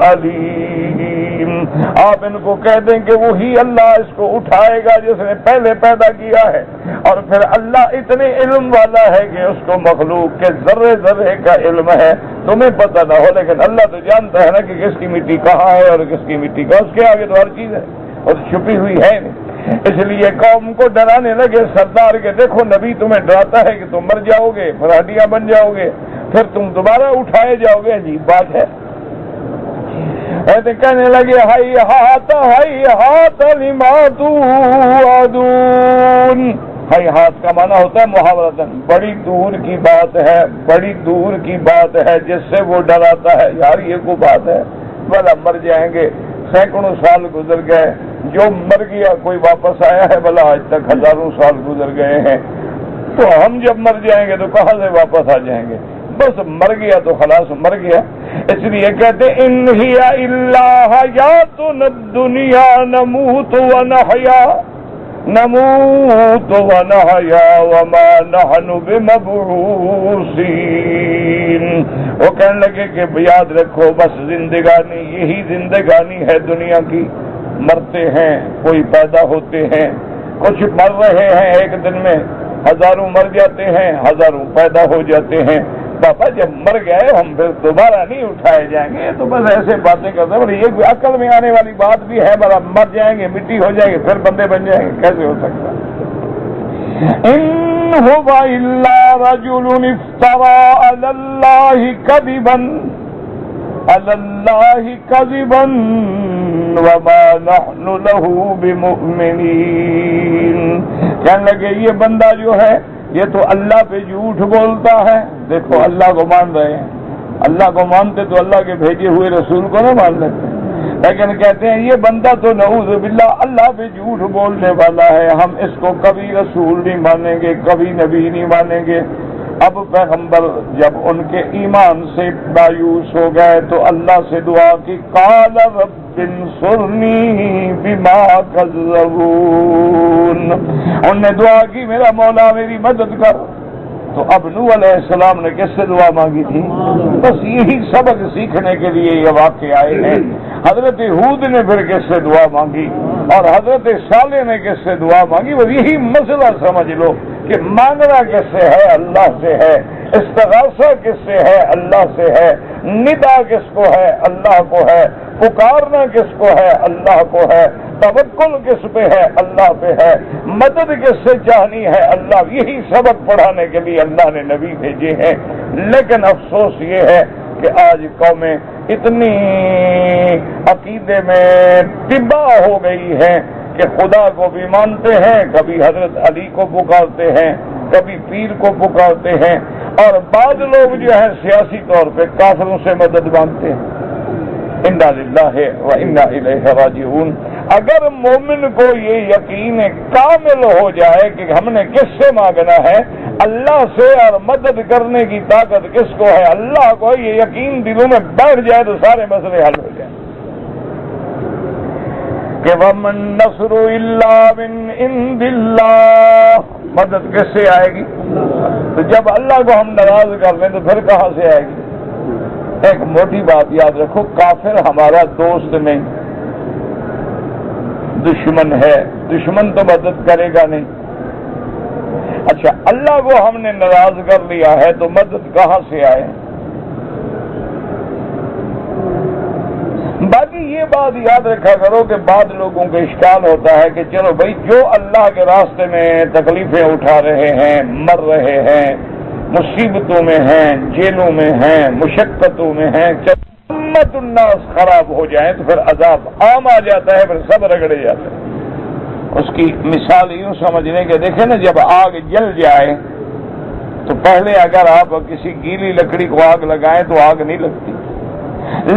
[SPEAKER 1] علیم۔ آپ ان کو کہہ دیں کہ وہی اللہ اس کو اٹھائے گا جس نے پہلے پیدا کیا ہے، اور پھر اللہ اتنے علم والا ہے کہ اس کو مخلوق کے ذرے ذرے کا علم ہے، تمہیں پتہ نہ ہو لیکن اللہ تو جانتا ہے نا کہ کس کی مٹی کہاں ہے اور کس کی مٹی کہاں، اس کے آگے تو ہر چیز ہے اور چھپی ہوئی ہے نہیں۔ اس لیے قوم کو ڈرانے لگے سردار کے دیکھو نبی تمہیں ڈراتا ہے کہ تم مر جاؤ گے، پھر ہڈیاں بن جاؤ گے، پھر تم دوبارہ اٹھائے جاؤ گے، عجیب بات ہے۔ ایسے کہنے لگے ہائی ہاتھ لما توعدون۔ ہائی ہاتھ کا معنی ہوتا ہے محاورتاً بڑی دور کی بات ہے، بڑی دور کی بات ہے جس سے وہ ڈراتا ہے۔ یار یہ کو بات ہے، بھلا مر جائیں گے، سینکڑوں سال گزر گئے، جو مر گیا کوئی واپس آیا ہے؟ بھلا آج تک ہزاروں سال گزر گئے ہیں، تو ہم جب مر جائیں گے تو کہاں سے واپس آ جائیں گے؟ بس مر گیا تو خلاص مر گیا۔ اس لیے کہتے ان ہی الا حیاتنا الدنیا نموت ونحیا وما نحن بمبعوثین۔ وہ کہنے لگے کہ یاد رکھو بس زندگانی یہی زندگانی ہے دنیا کی، مرتے ہیں کوئی پیدا ہوتے ہیں، کچھ مر رہے ہیں ایک دن میں، ہزاروں مر جاتے ہیں، ہزاروں پیدا ہو جاتے ہیں۔ بابا جب مر گئے ہم پھر دوبارہ نہیں اٹھائے جائیں گے، تو بس ایسے باتیں کرتے ہیں۔ یہ کوئی عقل میں آنے والی بات بھی ہے؟ بڑا مر جائیں گے مٹی ہو جائے گی پھر بندے بن جائیں گے، کیسے ہو سکتا؟ ان هو الا رجل افترى على الله كذبا وما نحن له بمؤمنين۔ کہنے لگے یہ بندہ جو ہے یہ تو اللہ پہ جھوٹ بولتا ہے۔ دیکھو اللہ کو مان رہے ہیں، اللہ کو مانتے تو اللہ کے بھیجے ہوئے رسول کو نہ مان لیتے، لیکن کہتے ہیں یہ بندہ تو نعوذ باللہ اللہ پہ جھوٹ بولنے والا ہے، ہم اس کو کبھی رسول نہیں مانیں گے، کبھی نبی نہیں مانیں گے۔ اب پیغمبر جب ان کے ایمان سے مایوس ہو گئے تو اللہ سے دعا کی، قال رب انصرنی بما کذبون۔ انہوں نے دعا کی میرا مولا میری مدد کر۔ تو اب نوح علیہ السلام نے کس سے دعا مانگی تھی؟ بس یہی سبق سیکھنے کے لیے یہ واقعے آئے ہیں۔ حضرت ہود نے پھر کس سے دعا مانگی اور حضرت صالح نے کس سے دعا مانگی، وہ یہی مسئلہ سمجھ لو کہ مانگنا کس سے ہے؟ اللہ سے ہے۔ استغاثہ کس سے ہے؟ اللہ سے ہے۔ ندا کس کو ہے؟ اللہ کو ہے۔ پکارنا کس کو ہے؟ اللہ کو ہے. توکل کس پہ ہے؟ اللہ پہ ہے. مدد کس سے چاہنی ہے؟ اللہ. یہی سبق پڑھانے کے لیے اللہ نے نبی بھیجے ہیں. لیکن افسوس یہ ہے کہ آج قومیں اتنی عقیدے میں تباہ ہو گئی ہیں کہ خدا کو بھی مانتے ہیں، کبھی حضرت علی کو پکارتے ہیں، کبھی پیر کو پکارتے ہیں، اور بعض لوگ جو ہے سیاسی طور پہ کافروں سے مدد مانگتے ہیں. انا للہ و انا الیہ راجعون. اگر مومن کو یہ یقین کامل ہو جائے کہ ہم نے کس سے مانگنا ہے، اللہ سے، اور مدد کرنے کی طاقت کس کو ہے؟ اللہ کو. یہ یقین دلوں میں بیٹھ جائے تو سارے مسئلے حل ہو جائیں. کہ وَمَن نَّصْرُ إِلَّا مِنْ عِندِ اللَّهِ. مدد کس سے آئے گی؟ تو جب اللہ کو ہم ناراض کر لیں تو پھر کہاں سے آئے گی؟ ایک موٹی بات یاد رکھو، کافر ہمارا دوست نہیں، دشمن ہے. دشمن تو مدد کرے گا نہیں. اچھا، اللہ کو ہم نے ناراض کر لیا ہے تو مدد کہاں سے آئے؟ باقی یہ بات یاد رکھا کرو کہ بعض لوگوں کا اشکال ہوتا ہے کہ چلو بھائی، جو اللہ کے راستے میں تکلیفیں اٹھا رہے ہیں، مر رہے ہیں، مصیبتوں میں ہیں، جیلوں میں ہیں، مشقتوں میں ہیں، امت الناس خراب ہو جائیں تو پھر عذاب عام آ جاتا ہے، پھر سب رگڑے جاتے ہیں. اس کی مثال یوں سمجھنے کے دیکھیں نا، جب آگ جل جائے تو پہلے اگر آپ کسی گیلی لکڑی کو آگ لگائیں تو آگ نہیں لگتی،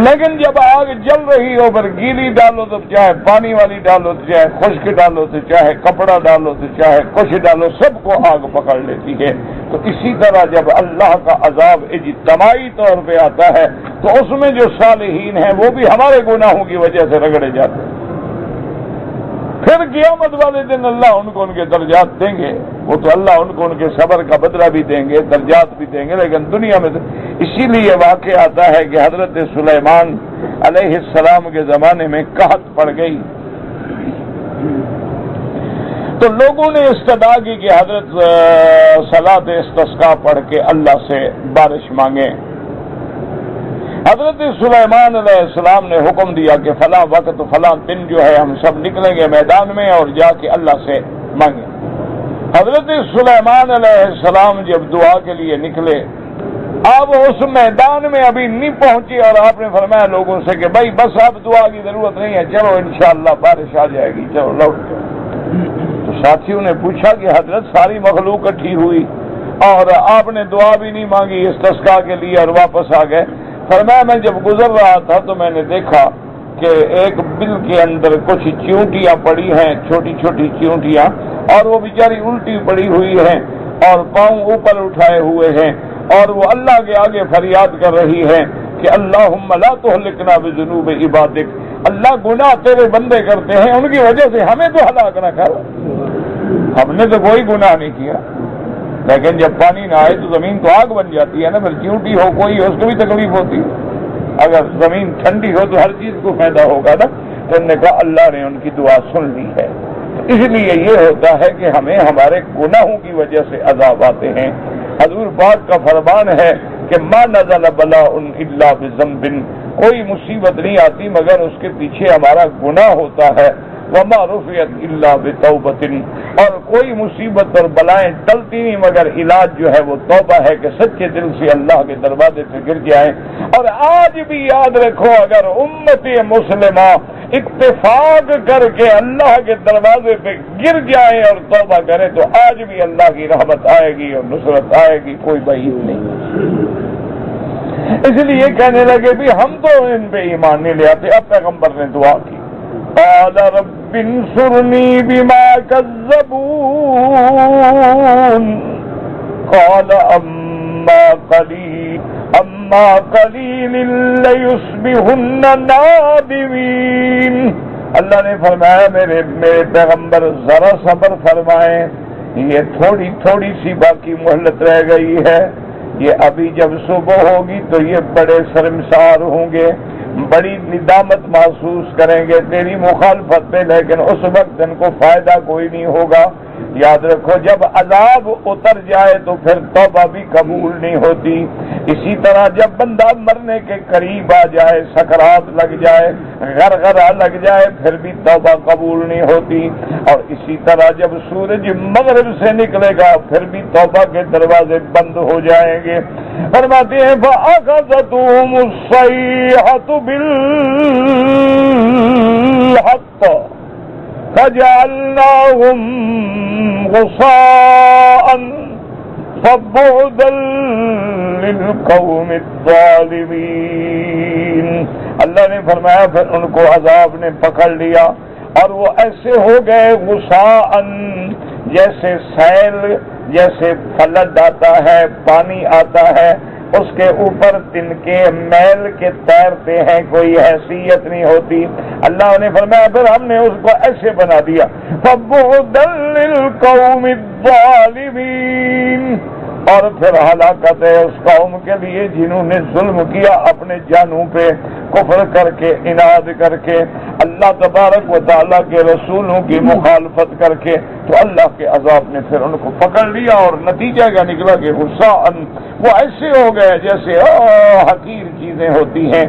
[SPEAKER 1] لیکن جب آگ جل رہی ہو پھر گیلی ڈالو تو چاہے پانی والی ڈالو تو چاہے خشک ڈالو تو چاہے کپڑا ڈالو تو چاہے کچھ ڈالو، سب کو آگ پکڑ لیتی ہے. تو اسی طرح جب اللہ کا عذاب اجتماعی طور پہ آتا ہے تو اس میں جو صالحین ہیں وہ بھی ہمارے گناہوں کی وجہ سے رگڑے جاتے ہیں. پھر قیامت والے دن اللہ ان کو ان کے درجات دیں گے. وہ تو اللہ ان کو ان کے صبر کا بدلہ بھی دیں گے، درجات بھی دیں گے، لیکن دنیا میں اسی لیے واقع آتا ہے کہ حضرت سلیمان علیہ السلام کے زمانے میں قحط پڑ گئی تو لوگوں نے استدعا کی کہ حضرت صلاۃ استسقاء پڑھ کے اللہ سے بارش مانگیں. حضرت سلیمان علیہ السلام نے حکم دیا کہ فلاں وقت فلاں دن جو ہے ہم سب نکلیں گے میدان میں اور جا کے اللہ سے مانگیں. حضرت سلیمان علیہ السلام جب دعا کے لیے نکلے، اب اس میدان میں ابھی نہیں پہنچی اور آپ نے فرمایا لوگوں سے کہ بھائی بس اب دعا کی ضرورت نہیں ہے، چلو انشاءاللہ بارش آ جائے گی، چلو لوٹ جاؤ. تو ساتھیوں نے پوچھا کہ حضرت ساری مخلوق اکٹھی ہوئی اور آپ نے دعا بھی نہیں مانگی استسقاء کے لیے اور واپس آ گئے. فرمایا میں جب گزر رہا تھا تو میں نے دیکھا کہ ایک بل کے اندر کچھ چیونٹیاں پڑی ہیں، چھوٹی چھوٹی چیونٹیاں، اور وہ بیچاری الٹی پڑی ہوئی ہیں اور پاؤں اوپر اٹھائے ہوئے ہیں، اور وہ اللہ کے آگے فریاد کر رہی ہے کہ اللہم لا تہلکنا بذنوب عبادک. اللہ گناہ تیرے بندے کرتے ہیں، ان کی وجہ سے ہمیں تو ہلاک نہ کر. ہم نے تو کوئی گناہ نہیں کیا، لیکن جب پانی نہ آئے تو زمین تو آگ بن جاتی ہے نا. پھر چیونٹی ہو کوئی اس کو بھی تکلیف ہوتی ہے. اگر زمین ٹھنڈی ہو تو ہر چیز کو فائدہ ہوگا نا. تو انہوں نے کہا اللہ نے ان کی دعا سن لی ہے. اس لیے یہ ہوتا ہے کہ ہمیں ہمارے گناہوں کی وجہ سے عذاب آتے ہیں. حضور پاک کا فرمان ہے کہ ما نزل بلاء الا بذنب، کوئی مصیبت نہیں آتی مگر اس کے پیچھے ہمارا گناہ ہوتا ہے. وما رفعت الا بتوبۃ، اور کوئی مصیبت اور بلائیں ٹلتی نہیں مگر علاج جو ہے وہ توبہ ہے کہ سچے دل سے اللہ کے دروازے پہ گر جائیں. اور آج بھی یاد رکھو، اگر امت مسلمہ اتفاق کر کے اللہ کے دروازے پہ گر جائیں اور توبہ کریں تو آج بھی اللہ کی رحمت آئے گی اور نصرت آئے گی، کوئی بعید نہیں. اس لیے کہنے لگے بھی ہم تو ان پہ ایمان نہیں لے آتے. اب پیغمبر نے دعا کی، قال رب انصرنی بما کذبون قال اما قلیل لیصبحن نادمین. اللہ نے فرمایا میرے پیغمبر ذرا صبر فرمائیں، یہ تھوڑی تھوڑی سی باقی مہلت رہ گئی ہے. یہ ابھی جب صبح ہوگی تو یہ بڑے شرمسار ہوں گے، بڑی ندامت محسوس کریں گے تیری مخالفت میں، لیکن اس وقت ان کو فائدہ کوئی نہیں ہوگا. یاد رکھو جب عذاب اتر جائے تو پھر توبہ بھی قبول نہیں ہوتی. اسی طرح جب بندہ مرنے کے قریب آ جائے، سکرات لگ جائے، غرغرہ لگ جائے، پھر بھی توبہ قبول نہیں ہوتی. اور اسی طرح جب سورج مغرب سے نکلے گا پھر بھی توبہ کے دروازے بند ہو جائیں گے. فرماتے ہیں فَأَخَذَتْهُمُ الصَّيْحَةُ بِالْحَقِّ فَجَعَلْنَاهُمْ غُثَاءً فَبُعْدًا لِلْقَوْمِ الظَّالِمِينَ. اللہ نے فرمایا پھر ان کو عذاب نے پکڑ لیا اور وہ ایسے ہو گئے غثاءً، جیسے سیل، جیسے فلڈ آتا ہے، پانی آتا ہے، اس کے اوپر تنکے میل کے تیرتے ہیں، کوئی حیثیت نہیں ہوتی. اللہ نے فرمایا پھر ہم نے اس کو ایسے بنا دیا. فَبُعْدًا لِلْقَوْمِ الظَّالِمِينَ. اور پھر ہلاکت ہے اس قوم کے لیے جنہوں نے ظلم کیا اپنے جانوں پہ، کفر کر کے، عناد کر کے، اللہ تبارک و تعالیٰ کے رسولوں کی مخالفت کر کے. تو اللہ کے عذاب نے پھر ان کو پکڑ لیا اور نتیجہ کیا نکلا کہ غصہ وہ ایسے ہو گئے جیسے حقیر چیزیں ہوتی ہیں،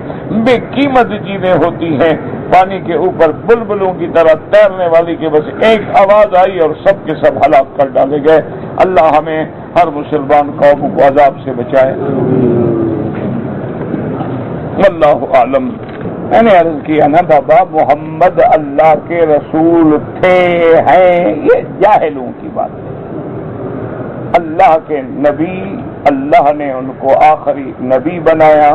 [SPEAKER 1] بے قیمت چیزیں ہوتی ہیں، پانی کے اوپر بلبلوں کی طرح تیرنے والی کے بس ایک آواز آئی اور سب کے سب ہلاک کر ڈالے گئے. اللہ ہمیں ہر مسلمان قوم کو عذاب سے بچائے. واللہ اعلم. میں نے عرض کیا نا بابا، محمد اللہ کے رسول تھے، ہیں، یہ جاہلوں کی بات ہے. اللہ کے نبی، اللہ نے ان کو آخری نبی بنایا،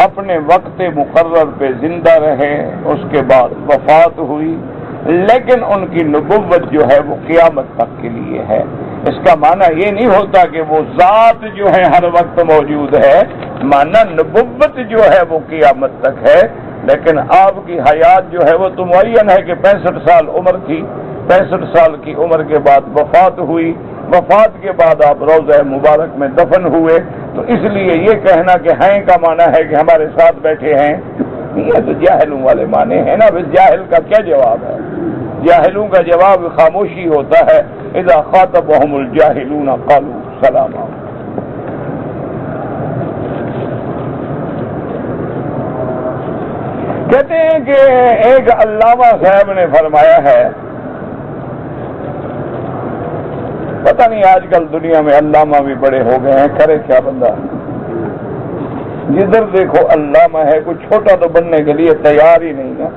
[SPEAKER 1] اپنے وقت مقرر پہ زندہ رہے، اس کے بعد وفات ہوئی، لیکن ان کی نبوت جو ہے وہ قیامت تک کے لیے ہے. اس کا معنی یہ نہیں ہوتا کہ وہ ذات جو ہے ہر وقت موجود ہے، معنی نبوت جو ہے وہ قیامت تک ہے. لیکن آپ کی حیات جو ہے وہ تو معین ہے کہ 65 سال عمر تھی، 65 سال کی عمر کے بعد وفات ہوئی، وفات کے بعد آپ روضہ مبارک میں دفن ہوئے. تو اس لیے یہ کہنا کہ ہیں کا معنی ہے کہ ہمارے ساتھ بیٹھے ہیں، یہ تو جاہلوں والے معنی ہیں نا. بس جاہل کا کیا جواب ہے؟ جاہلوں کا جواب خاموشی ہوتا ہے. اذا خاطبهم الجاہلون قالوا سلاما. کہتے ہیں کہ ایک علامہ صاحب نے فرمایا ہے، پتہ نہیں آج کل دنیا میں علامہ بھی بڑے ہو گئے ہیں، کرے کیا بندہ، جدھر دیکھو علامہ ہے، کوئی چھوٹا تو بننے کے لیے تیار ہی نہیں ہے.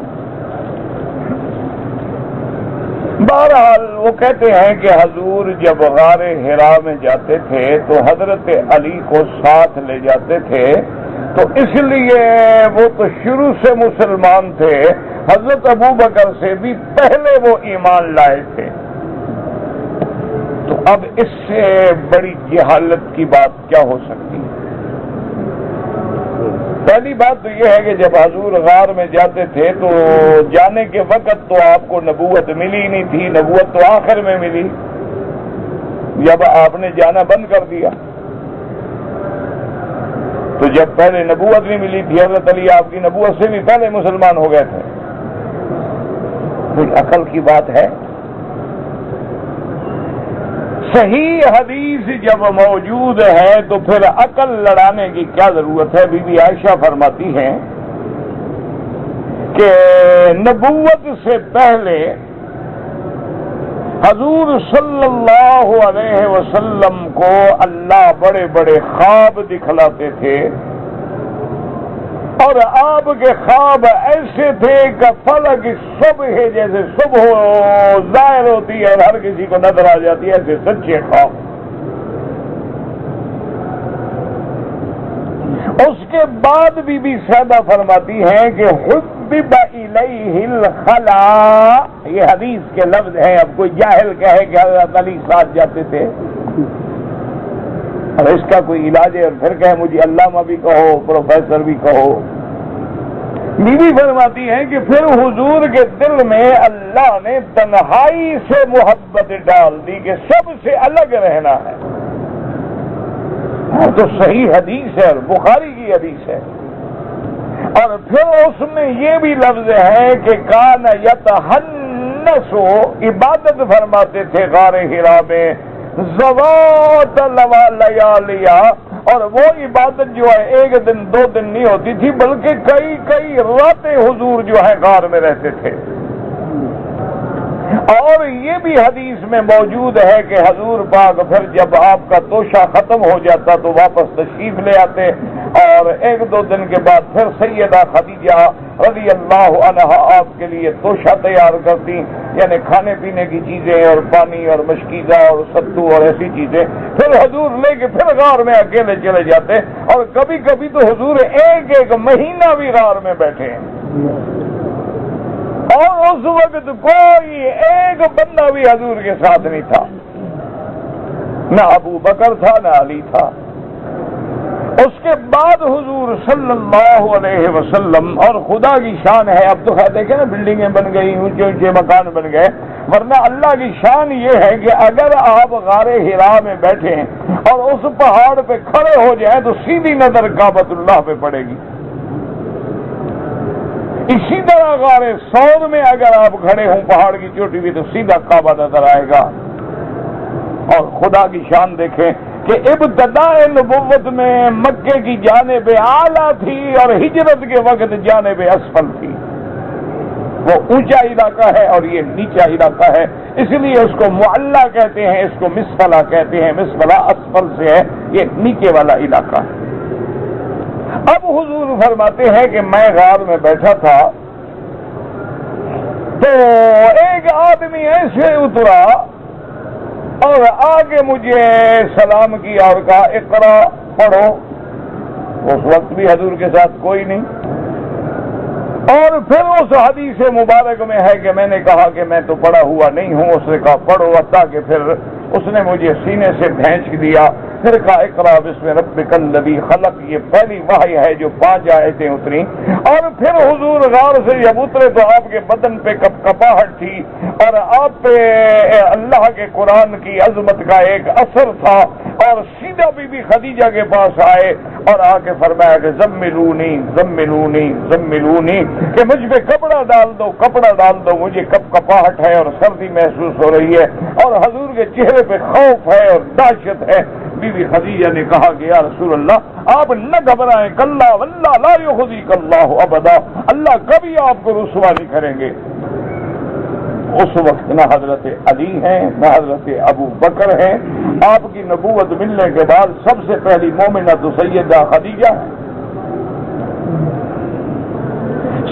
[SPEAKER 1] بہرحال وہ کہتے ہیں کہ حضور جب غار حرا میں جاتے تھے تو حضرت علی کو ساتھ لے جاتے تھے، تو اس لیے وہ تو شروع سے مسلمان تھے، حضرت ابو بکر سے بھی پہلے وہ ایمان لائے تھے. تو اب اس سے بڑی جہالت کی بات کیا ہو سکتی ہے؟ پہلی بات تو یہ ہے کہ جب حضور غار میں جاتے تھے تو جانے کے وقت تو آپ کو نبوت ملی نہیں تھی، نبوت تو آخر میں ملی جب آپ نے جانا بند کر دیا. تو جب پہلے نبوت نہیں ملی تھی، حضرت علی آپ کی نبوت سے بھی پہلے مسلمان ہو گئے تھے. کوئی عقل کی بات ہے؟ صحیح حدیث جب موجود ہے تو پھر عقل لڑانے کی کیا ضرورت ہے؟ بی بی عائشہ فرماتی ہیں کہ نبوت سے پہلے حضور صلی اللہ علیہ وسلم کو اللہ بڑے بڑے خواب دکھلاتے تھے، اور آپ کے خواب ایسے تھے کہ فلک صبح جیسے صبح ظاہر ہوتی ہے اور ہر کسی کو نظر آ جاتی ہے، ایسے سچے خواب. اس کے بعد بی سیدہ فرماتی ہیں کہ حبب الیہ الخلا، یہ حدیث کے لفظ ہیں. اب کوئی جاہل کہے کہ حضرت علی ساتھ جاتے تھے اور اس کا کوئی علاج ہے، اور پھر کہے مجھے علامہ بھی کہو، پروفیسر بھی کہو. بی بی فرماتی ہیں کہ پھر حضور کے دل میں اللہ نے تنہائی سے محبت ڈال دی کہ سب سے الگ رہنا ہے. تو صحیح حدیث ہے، بخاری کی حدیث ہے. اور پھر اس میں یہ بھی لفظ ہے کہ کان یتحن نسو عبادت فرماتے تھے غار حرا میں ذوات لیالیا، اور وہ عبادت جو ہے ایک دن دو دن نہیں ہوتی تھی بلکہ کئی کئی راتیں حضور جو ہے غار میں رہتے تھے۔ اور یہ بھی حدیث میں موجود ہے کہ حضور پاک پھر جب آپ کا توشہ ختم ہو جاتا تو واپس تشریف لے آتے، اور ایک دو دن کے بعد پھر سیدہ خدیجہ رضی اللہ عنہا آپ کے لیے توشہ تیار کرتی، یعنی کھانے پینے کی چیزیں اور پانی اور مشکیزہ اور ستو اور ایسی چیزیں، پھر حضور لے کے پھر غار میں اکیلے چلے جاتے، اور کبھی کبھی تو حضور ایک ایک مہینہ بھی غار میں بیٹھے ہیں، اور اس وقت کوئی ایک بندہ بھی حضور کے ساتھ نہیں تھا، نہ ابو بکر تھا نہ علی تھا۔ اس کے بعد حضور صلی اللہ علیہ وسلم، اور خدا کی شان ہے، اب تو خیر دیکھیں نا بلڈنگیں بن گئی، اونچے اونچے مکان بن گئے، ورنہ اللہ کی شان یہ ہے کہ اگر آپ غار حرا میں بیٹھیں اور اس پہاڑ پہ کھڑے ہو جائیں تو سیدھی نظر کعبۃ اللہ پہ پڑے گی۔ اسی طرح غار ثور میں اگر آپ کھڑے ہوں پہاڑ کی چوٹی بھی تو سیدھا کعبہ نظر آئے گا۔ اور خدا کی شان دیکھیں کہ ابتداء نبوت میں مکے کی جانب اعلیٰ تھی اور ہجرت کے وقت جانب اسفل تھی، وہ اونچا علاقہ ہے اور یہ نیچا علاقہ ہے، اس لیے اس کو معلیٰ کہتے ہیں، اس کو مسفلہ کہتے ہیں، مسفلہ اسفل سے ہے، یہ نیچے والا علاقہ ہے۔ اب حضور فرماتے ہیں کہ میں غار میں بیٹھا تھا تو ایک آدمی ایسے اترا اور آگے مجھے سلام کیا اور کہا اقرا پڑھو۔ اس وقت بھی حضور کے ساتھ کوئی نہیں، اور پھر اس حدیث مبارک میں ہے کہ میں نے کہا کہ میں تو پڑھا ہوا نہیں ہوں، اس نے کہا پڑھو، حتیٰ کہ پھر اس نے مجھے سینے سے بھینچ دیا، پھر کہا اقرا بسم ربک الذی خلق، یہ پہلی وحی ہے جو 5 آیتیں اتری، اور پھر حضور غار سے جب اترے تو آپ کے بدن پہ کپکپاہٹ تھی اور آپ پہ اللہ کے قرآن کی عظمت کا ایک اثر تھا، اور سیدھا بی بی خدیجہ کے پاس آئے اور آ کے فرمایا کہ زملونی زملونی زملونی، کہ مجھ پہ کپڑا ڈال دو، کپڑا ڈال دو، مجھے کپکپاہٹ ہے اور سردی محسوس ہو رہی ہے، اور حضور کے چہرے پہ خوف ہے اور دہشت ہے۔ بی بی خدیجہ نے کہا کہ یا رسول اللہ آپ نہ گھبرائیں، کلا واللہ لا یخزیک اللہ ابدا، اللہ کبھی آپ کو رسوا نہیں کریں گے۔ اس وقت نہ حضرت علی ہیں نہ حضرت ابو بکر ہیں، آپ کی نبوت ملنے کے بعد سب سے پہلی مومنہ تو سیدہ خدیجہ ہے۔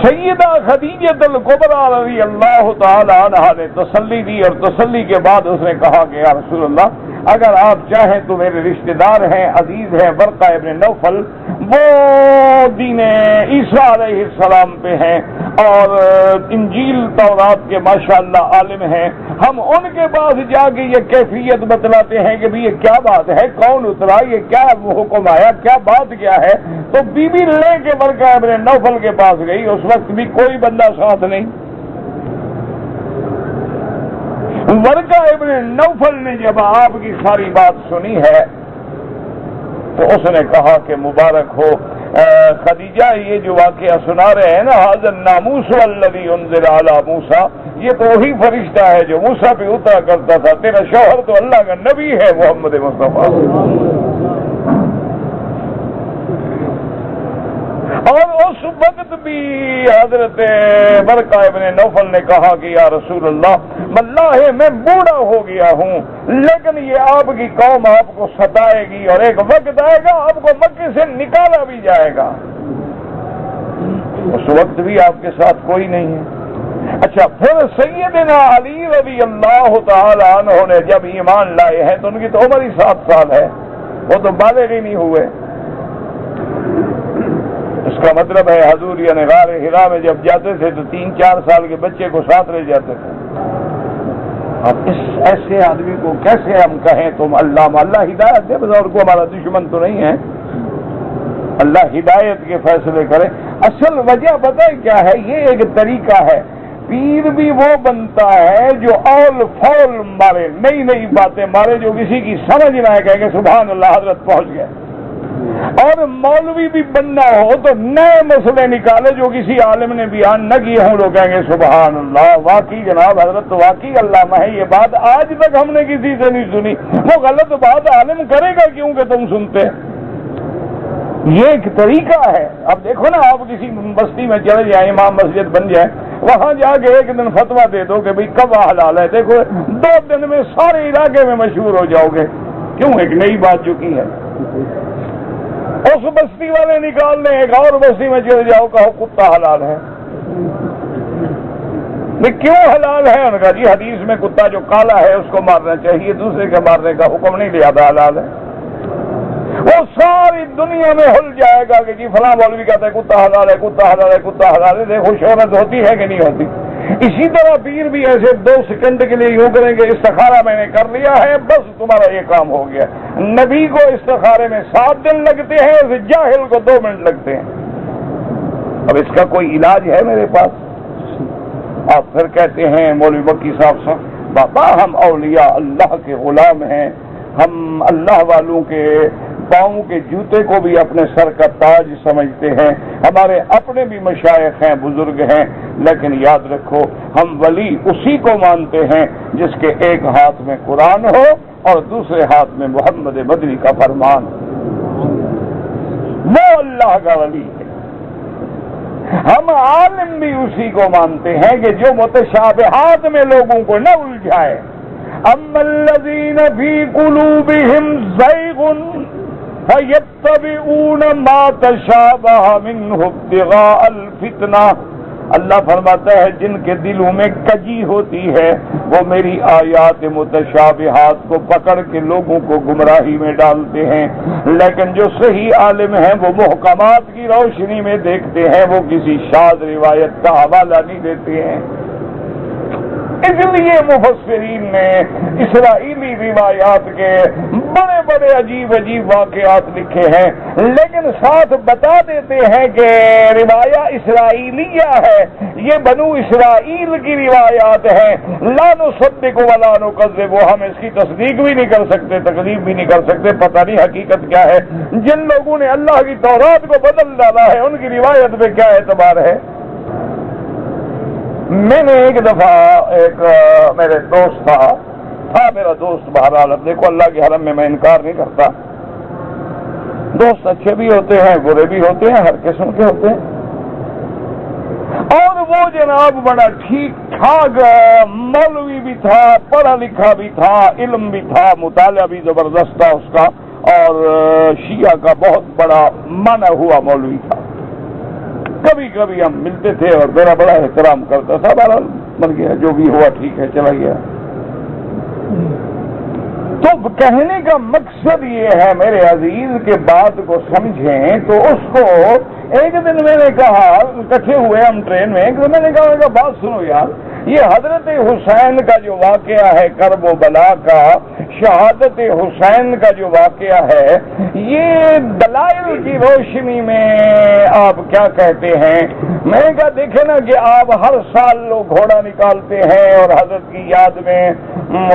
[SPEAKER 1] سیدہ خدیجہ الکبریٰ رضی اللہ تعالی عنہا نے تسلی دی، اور تسلی کے بعد اس نے کہا کہ یا رسول اللہ اگر آپ چاہیں تو میرے رشتہ دار ہیں، عزیز ہیں، ورقہ ابن نوفل، وہ دین عیسیٰ علیہ السلام پہ ہیں اور انجیل تورات کے ماشاءاللہ عالم ہیں، ہم ان کے پاس جا کے یہ کیفیت بتلاتے ہیں کہ بھی یہ کیا بات ہے، کون اترا، یہ کیا حکم آیا، کیا بات کیا ہے۔ تو بی بی لے کے ورقہ ابن نوفل کے پاس گئی، اس وقت بھی کوئی بندہ ساتھ نہیں۔ ورقہ ابن نوفل نے جب آپ کی ساری بات سنی ہے تو اس نے کہا کہ مبارک ہو خدیجہ، یہ جو واقعہ سنا رہے ہیں نا، ھذا الناموس الذی انزل علی موسیٰ، یہ تو وہی فرشتہ ہے جو موسیٰ پہ اترا کرتا تھا، تیرا شوہر تو اللہ کا نبی ہے محمد مصطفیٰ۔ اور اس وقت بھی حضرت ورقہ ابن نوفل نے کہا کہ یا رسول اللہ واللہ میں بوڑھا ہو گیا ہوں، لیکن یہ آپ کی قوم آپ کو ستائے گی اور ایک وقت آئے گا آپ کو مکے سے نکالا بھی جائے گا۔ اس وقت بھی آپ کے ساتھ کوئی نہیں ہے۔ اچھا، پھر سیدنا علی رضی اللہ تعالی عنہ نے جب ایمان لائے ہیں تو ان کی تو عمر ہی 7 سال ہے، وہ تو بالغ ہی نہیں ہوئے۔ اس کا مطلب ہے حضور یعنی غار حرا میں جب جاتے تھے تو 3-4 سال کے بچے کو ساتھ لے جاتے تھے۔ اب اس ایسے آدمی کو کیسے ہم کہیں تم اللہ ہدایت دے، بزرگ کو ہمارا دشمن تو نہیں ہے، اللہ ہدایت کے فیصلے کرے۔ اصل وجہ پتہ ہے کیا ہے؟ یہ ایک طریقہ ہے، پیر بھی وہ بنتا ہے جو اول فول مارے، نئی نئی باتیں مارے جو کسی کی سمجھ نہ آئے، کہے کہ سبحان اللہ حضرت پہنچ گئے۔ اور مولوی بھی بننا ہو تو نئے مسئلے نکالے جو کسی عالم نے بیان نہ کیے ہوں، لوگ کہیں گے سبحان اللہ، واقعی جناب حضرت تو واقعی علامہ ہے، یہ بات آج تک ہم نے کسی سے نہیں سنی۔ وہ غلط بات عالم کرے گا کیوں کہ تم سنتے؟ یہ ایک طریقہ ہے۔ اب دیکھو نا، آپ کسی بستی میں چلے جائیں، امام مسجد بن جائے، وہاں جا کے ایک دن فتویٰ دے دو کہ بھئی کب حلال ہے، دیکھو 2 دن میں سارے علاقے میں مشہور ہو جاؤ گے۔ کیوں؟ ایک نئی بات جو کی ہے۔ اس بستی والے نکال لیں، ایک اور بستی میں چلے جاؤ، کہو کتا حلال ہے۔ کیوں حلال ہے؟ ان کا جی حدیث میں کتا جو کالا ہے اس کو مارنا چاہیے، دوسرے کے مارنے کا حکم نہیں دیا تھا، حلال ہے۔ وہ ساری دنیا میں ہل جائے گا کہ جی فلاں مولوی کہتا ہے کتا حلال ہے، کتا حلال ہے، کتا حلال ہے۔ دیکھو شہرت ہوتی ہے کہ نہیں ہوتی؟ اسی طرح پیر بھی ایسے 2 سیکنڈ کے لیے یوں کریں گے استخارہ میں نے کر لیا ہے، بس تمہارا یہ کام ہو گیا۔ نبی کو استخارے میں 7 دن لگتے ہیں، اس جاہل کو 2 منٹ لگتے ہیں۔ اب اس کا کوئی علاج ہے میرے پاس؟ آپ پھر کہتے ہیں مولوی مکی صاحب بابا ہم اولیاء اللہ کے غلام ہیں، ہم اللہ والوں کے پاؤں کے جوتے کو بھی اپنے سر کا تاج سمجھتے ہیں، ہمارے اپنے بھی مشائخ ہیں، بزرگ ہیں، لیکن یاد رکھو ہم ولی اسی کو مانتے ہیں جس کے ایک ہاتھ میں قرآن ہو اور دوسرے ہاتھ میں محمد مدنی کا فرمان، وہ اللہ کا ولی ہے۔ ہم عالم بھی اسی کو مانتے ہیں کہ جو متشابہات میں لوگوں کو نہ الجھائے۔ اما الذین فی قلوبہم زیغ فَيَتَّبِعُونَ مَا تَشَابَهَ مِنْهُ ابْتِغَاءَ الْفِتْنَةِ، اللہ فرماتا ہے جن کے دلوں میں کجی ہوتی ہے وہ میری آیات متشابہات کو پکڑ کے لوگوں کو گمراہی میں ڈالتے ہیں، لیکن جو صحیح عالم ہیں وہ محکمات کی روشنی میں دیکھتے ہیں، وہ کسی شاذ روایت کا حوالہ نہیں دیتے ہیں۔ اس لیے مفسرین نے اسرائیلی روایات کے بڑے بڑے عجیب عجیب واقعات لکھے ہیں، لیکن ساتھ بتا دیتے ہیں کہ روایہ اسرائیلیہ ہے، یہ بنو اسرائیل کی روایات ہیں، لا نصدق ولا نکذب، ہم اس کی تصدیق بھی نہیں کر سکتے، تکذیب بھی نہیں کر سکتے، پتہ نہیں حقیقت کیا ہے۔ جن لوگوں نے اللہ کی تورات کو بدل ڈالا ہے ان کی روایت پہ کیا اعتبار ہے؟ میں نے ایک دفعہ ایک میرے دوست تھا میرا دوست، بہرحال اب دیکھو اللہ کے حرم میں میں انکار نہیں کرتا، دوست اچھے بھی ہوتے ہیں برے بھی ہوتے ہیں، ہر قسم کے ہوتے ہیں، اور وہ جناب بڑا ٹھیک ٹھاک مولوی بھی تھا، پڑھا لکھا بھی تھا، علم بھی تھا، مطالعہ بھی زبردست تھا اس کا، اور شیعہ کا بہت بڑا مانا ہوا مولوی تھا۔ کبھی کبھی ہم ملتے تھے اور میرا بڑا احترام کرتا تھا، بہرحال مر گیا، جو بھی ہوا ٹھیک ہے، چلا گیا۔ تو کہنے کا مقصد یہ ہے میرے عزیز کے بات کو سمجھیں تو اس کو ایک دن میں نے کہا، اکٹھے ہوئے ہم ٹرین میں، ایک دن میں نے کہا بات سنو یار، یہ حضرت حسین کا جو واقعہ ہے کرب و بلا کا، شہادت حسین کا جو واقعہ ہے، یہ دلائل کی روشنی میں آپ کیا کہتے ہیں؟ میں نے کہا دیکھیں نا کہ آپ ہر سال لوگ گھوڑا نکالتے ہیں اور حضرت کی یاد میں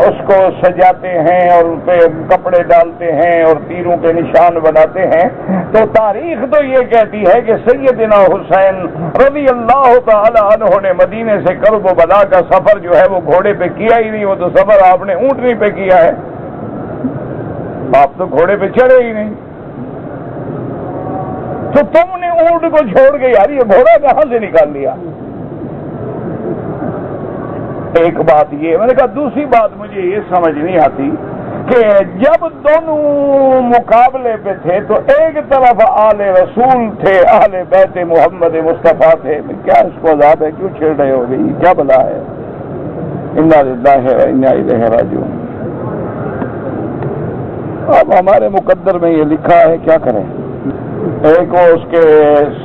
[SPEAKER 1] اس کو سجاتے ہیں اور ان پہ کپڑے ڈالتے ہیں اور تیروں کے نشان بناتے ہیں، تو تاریخ تو یہ کہتی ہے کہ سیدنا حسین رضی اللہ تعالی عنہ نے مدینے سے کرب و بلا کا سفر جو ہے وہ گھوڑے پہ کیا ہی نہیں، وہ تو سفر آپ نے اونٹنی پہ کیا ہے، آپ تو گھوڑے پہ چڑھے ہی نہیں، تو تم نے اونٹ کو چھوڑ کے یار یہ گھوڑا کہاں سے نکال لیا؟ ایک بات یہ، میں نے کہا دوسری بات مجھے یہ سمجھ نہیں آتی کہ جب دونوں مقابلے پہ تھے تو ایک طرف آل رسول تھے، اہل بیت محمد مصطفیٰ تھے، کیا اس کو عذاب ہے؟ کیوں چھیڑ رہے ہو گئی؟ کیا بلا ہے؟ انا للہ و انا الیہ راجعون۔ اب ہمارے مقدر میں یہ لکھا ہے، کیا کریں؟ ایک وہ اس کے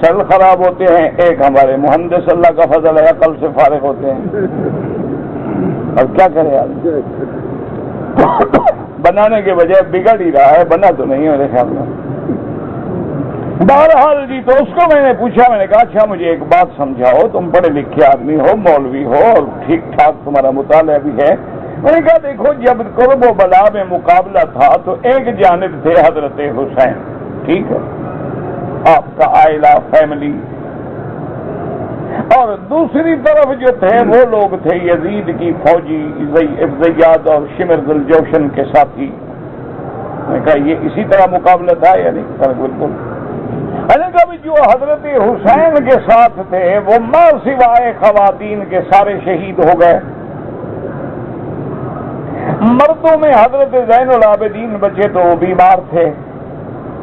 [SPEAKER 1] سیل خراب ہوتے ہیں، ایک ہمارے مہندس اللہ کا فضل ہے عقل سے فارغ ہوتے ہیں، اب کیا کرے یار؟ بنانے کے بجائے بگڑ ہی رہا ہے، بنا تو نہیں میرے خیال میں۔ بہرحال جی تو اس کو میں نے پوچھا، میں نے کہا اچھا مجھے ایک بات سمجھاؤ، تم پڑھے لکھے آدمی ہو، مولوی ہو اور ٹھیک ٹھاک تمہارا مطالعہ بھی ہے۔ میں نے کہا دیکھو جب قرب و بلا میں مقابلہ تھا تو ایک جانب تھے حضرت حسین ٹھیک ہے، آپ کا عائلہ، فیملی. اور دوسری طرف جو تھے وہ لوگ تھے یزید کی فوجی زیاد اور شمر ذو الجوشن کے ساتھی. میں نے کہا یہ اسی طرح مقابلہ تھا یا نہیں؟ بالکل. میں نے کہا جو حضرت حسین کے ساتھ تھے وہ ماں سوائے خواتین کے سارے شہید ہو گئے. مردوں میں حضرت زین العابدین بچے تو وہ بیمار تھے،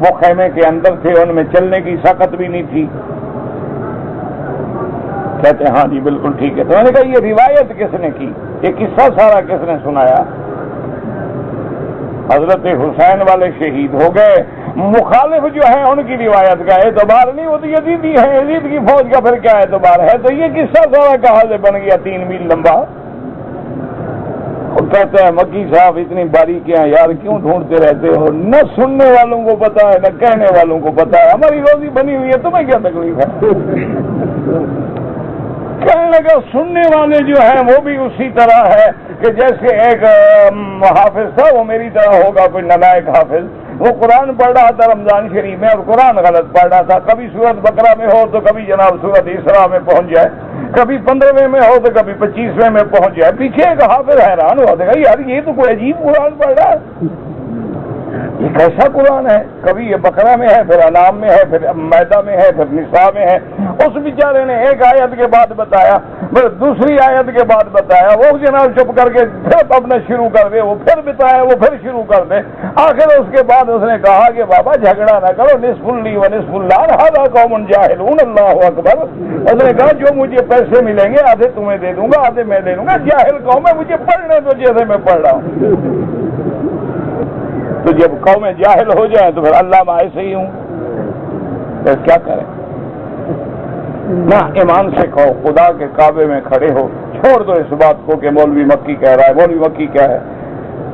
[SPEAKER 1] وہ خیمے کے اندر تھے، ان میں چلنے کی طاقت بھی نہیں تھی. کہتے ہیں ہاں جی بالکل ٹھیک ہے. تو میں نے کہا یہ روایت کس نے کی، یہ قصہ سارا کس نے سنایا؟ حضرت حسین والے شہید ہو گئے، مخالف جو ہیں ان کی روایت کا اعتبار نہیں ہوتی. یزیدی ہیں، یزید کی فوج کا پھر کیا اعتبار ہے؟ تو یہ قصہ سارا کہاں سے بن گیا 3 میل لمبا؟ اور کہتے ہیں مکی صاحب اتنی باریکیاں یار کیوں ڈھونڈتے رہتے ہو؟ نہ سننے والوں کو پتا ہے نہ کہنے والوں کو پتا ہے. ہماری روزی بنی ہوئی ہے، تمہیں کیا تکلیف ہے؟ کہنے لگا سننے والے جو ہیں وہ بھی اسی طرح ہے کہ جیسے ایک حافظ تھا وہ میری طرح ہوگا کوئی نالائق حافظ. وہ قرآن پڑھ رہا تھا رمضان شریف میں اور قرآن غلط پڑھ رہا تھا. کبھی سورت بقرہ میں ہو تو کبھی جناب سورت اسراء میں پہنچ جائے، کبھی 15ویں میں ہو تو کبھی 25ویں میں پہنچ جائے. پیچھے ایک حافظ حیران ہوا دیکھا یار یہ تو کوئی عجیب قرآن پڑھ رہا ہے، یہ کیسا قرآن ہے؟ کبھی یہ بقرہ میں ہے، پھر انعام میں ہے، پھر مائدہ میں ہے، پھر نساء میں ہے. اس بیچارے نے ایک آیت کے بعد بتایا، پھر دوسری آیت کے بعد بتایا، وہ جناب چپ کر کے پھر اپنا شروع کر دے، وہ پھر بتایا، وہ پھر شروع کر دے. آخر اس کے بعد اس نے کہا کہ بابا جھگڑا نہ کرو، نصف لی و نصف اللہ ھذا قوم جاہلون اللہ اکبر. اس نے کہا جو مجھے پیسے ملیں گے آدھے تمہیں دے دوں گا آدھے میں دے دوں گا. جاہل قوم ہے، مجھے پڑھنے دو جیسے میں پڑھ رہا ہوں. تو جب قومیں جاہل ہو جائیں تو پھر اللہ میں ایسے ہی ہوں، پھر کیا کریں؟ نہ ایمان سے کہو، خدا کے کعبے میں کھڑے ہو، چھوڑ دو اس بات کو کہ مولوی مکی کہہ رہا ہے. مولوی مکی کیا ہے؟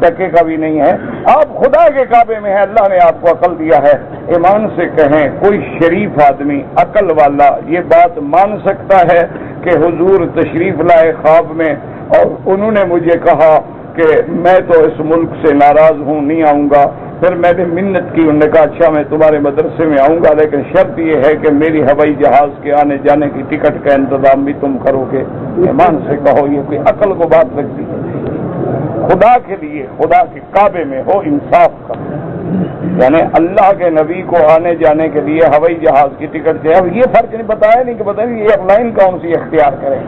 [SPEAKER 1] ٹکے کا بھی نہیں ہے. آپ خدا کے کعبے میں ہیں، اللہ نے آپ کو عقل دیا ہے. ایمان سے کہیں کوئی شریف آدمی عقل والا یہ بات مان سکتا ہے کہ حضور تشریف لائے خواب میں اور انہوں نے مجھے کہا کہ میں تو اس ملک سے ناراض ہوں، نہیں آؤں گا. پھر میں نے منت کی، انہوں نے کہا اچھا میں تمہارے مدرسے میں آؤں گا لیکن شرط یہ ہے کہ میری ہوائی جہاز کے آنے جانے کی ٹکٹ کا انتظام بھی تم کرو گے. ایمان سے کہو یہ کوئی عقل کو بات لگتی ہے؟ خدا کے لیے خدا کے کعبے میں ہو انصاف کا، یعنی اللہ کے نبی کو آنے جانے کے لیے ہوائی جہاز کی ٹکٹ سے. اب یہ فرق نہیں بتایا نہیں کہ پتہ نہیں یہ لائن کون سی اختیار کرے.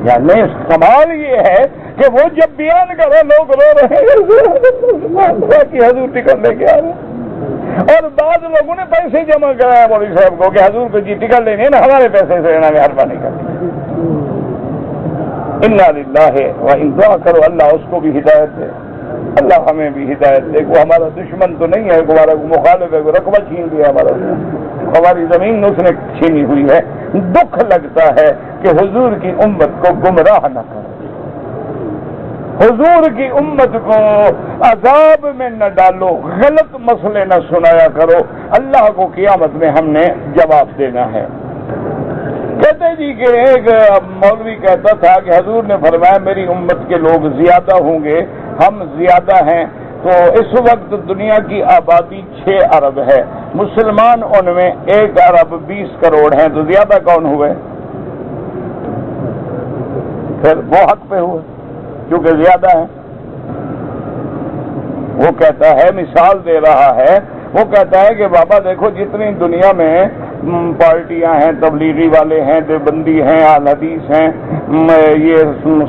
[SPEAKER 1] یعنی کمال یہ ہے کہ وہ جب بیان کرے لوگ رو رہے ہیں کہ حضور ٹکٹ لے کے آ رہے ہیں، اور بعض لوگوں نے پیسے جمع کرایا مولوی صاحب کو کہ حضور کو جی ٹکٹ لینی ہے نا ہمارے پیسے سے لینا، مہربانی کریں. انا للہ و دعا کرو اللہ اس کو بھی ہدایت دے، اللہ ہمیں بھی ہدایت دے. وہ ہمارا دشمن تو نہیں ہے، ہمارا مخالف ہے، وہ رقبہ چھین لیا ہمارا، ہماری زمین اس نے چھینی ہوئی ہے. دکھ لگتا ہے کہ حضور کی امت کو گمراہ نہ کرو، حضور کی امت کو عذاب میں نہ ڈالو، غلط مسئلے نہ سنایا کرو. اللہ کو قیامت میں ہم نے جواب دینا ہے. کہتے جی کہ ایک مولوی کہتا تھا کہ حضور نے فرمایا میری امت کے لوگ زیادہ ہوں گے، ہم زیادہ ہیں. تو اس وقت دنیا کی آبادی 6 ارب ہے، مسلمان ان میں 1 ارب 20 کروڑ ہیں، تو زیادہ کون ہوئے؟ پھر وہ حق پہ ہوئے کیونکہ زیادہ ہیں. وہ کہتا ہے مثال دے رہا ہے، وہ کہتا ہے کہ بابا دیکھو جتنی دنیا میں پارٹیاں ہیں، تبلیغی والے ہیں، دیوبندی ہیں، اہل حدیث ہیں، یہ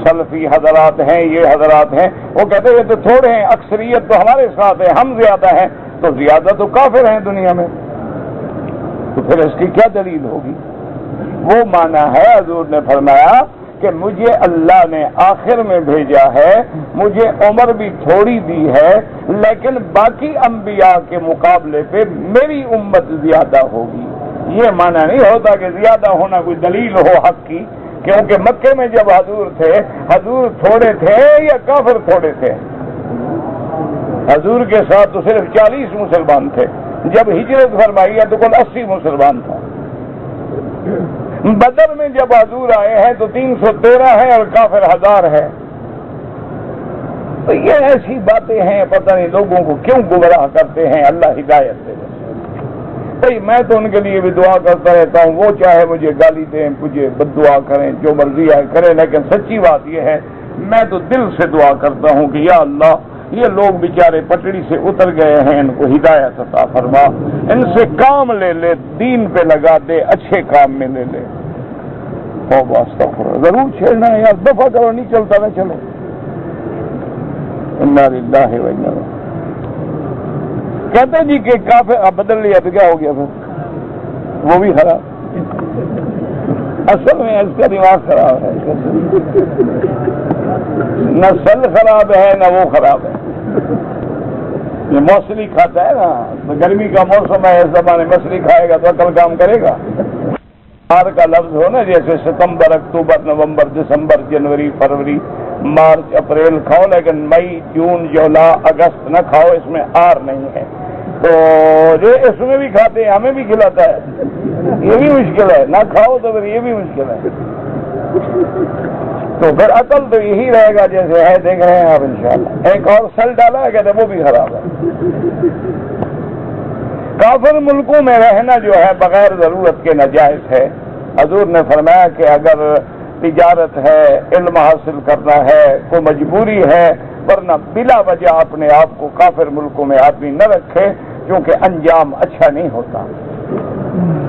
[SPEAKER 1] سلفی حضرات ہیں، یہ حضرات ہیں، وہ کہتے ہیں یہ تو تھوڑے ہیں، اکثریت تو ہمارے ساتھ ہے، ہم زیادہ ہیں. تو زیادہ تو کافر ہیں دنیا میں، تو پھر اس کی کیا دلیل ہوگی؟ وہ مانا ہے حضور نے فرمایا کہ مجھے اللہ نے آخر میں بھیجا ہے، مجھے عمر بھی تھوڑی دی ہے لیکن باقی انبیاء کے مقابلے پہ میری امت زیادہ ہوگی. یہ مانا نہیں ہوتا کہ زیادہ ہونا کوئی دلیل ہو حق کی، کیونکہ مکے میں جب حضور تھے، حضور تھوڑے تھے یا کافر تھوڑے تھے؟ حضور کے ساتھ تو صرف 40 مسلمان تھے، جب ہجرت فرمائی ہے تو کل 80 مسلمان تھا. بدر میں جب حضور آئے ہیں تو 313 ہیں اور کافر 1000 ہے. تو یہ ایسی باتیں ہیں، پتہ نہیں لوگوں کو کیوں گمراہ کرتے ہیں، اللہ ہدایت دے۔ بھائی میں تو ان کے لیے بھی دعا کرتا رہتا ہوں، وہ چاہے مجھے گالی دیں، مجھے بد دعا کریں، جو مرضی آئے کریں، لیکن سچی بات یہ ہے میں تو دل سے دعا کرتا ہوں کہ یا اللہ یہ لوگ بیچارے پٹڑی سے اتر گئے ہیں، ان کو ہدایت عطا فرما، ان سے کام لے لے، دین پہ لگا دے، اچھے کام میں لے لے۔ ضرور چھیڑنا ہے یار، دفعہ کرو، نہیں چلتا نہ چلو۔ انا للہ و انا الیہ۔ کہتے جی کہ کافر بدل لیا تو کیا ہو گیا پھر؟ وہ بھی خراب۔ اصل میں اس کا دماغ خراب ہے، نسل خراب ہے نہ وہ خراب ہے۔ یہ موسلی کھاتا ہے نا، تو گرمی کا موسم ہے، اس زمانے مچھلی کھائے گا تو عقل کام کرے گا۔ مار کا لفظ ہو نا، جیسے ستمبر، اکتوبر، نومبر، دسمبر، جنوری، فروری، مارچ، اپریل کھاؤ، لیکن مئی، جون، جولائی، اگست نہ کھاؤ، اس میں آر نہیں ہے۔ تو یہ اس میں بھی کھاتے ہیں، ہمیں بھی کھلاتا ہے، یہ بھی مشکل ہے، نہ کھاؤ تو پھر یہ بھی مشکل ہے۔ تو پھر عقل تو یہی رہے گا جیسے ہے، دیکھ رہے ہیں آپ انشاءاللہ۔ ایک اور سل ڈالا ہے، کہتے وہ بھی خراب ہے۔ کافر ملکوں میں رہنا جو ہے بغیر ضرورت کے ناجائز ہے۔ حضور نے فرمایا کہ اگر تجارت ہے، علم حاصل کرنا ہے، کوئی مجبوری ہے، ورنہ بلا وجہ اپنے آپ کو کافر ملکوں میں آدمی نہ رکھے، کیونکہ انجام اچھا نہیں ہوتا۔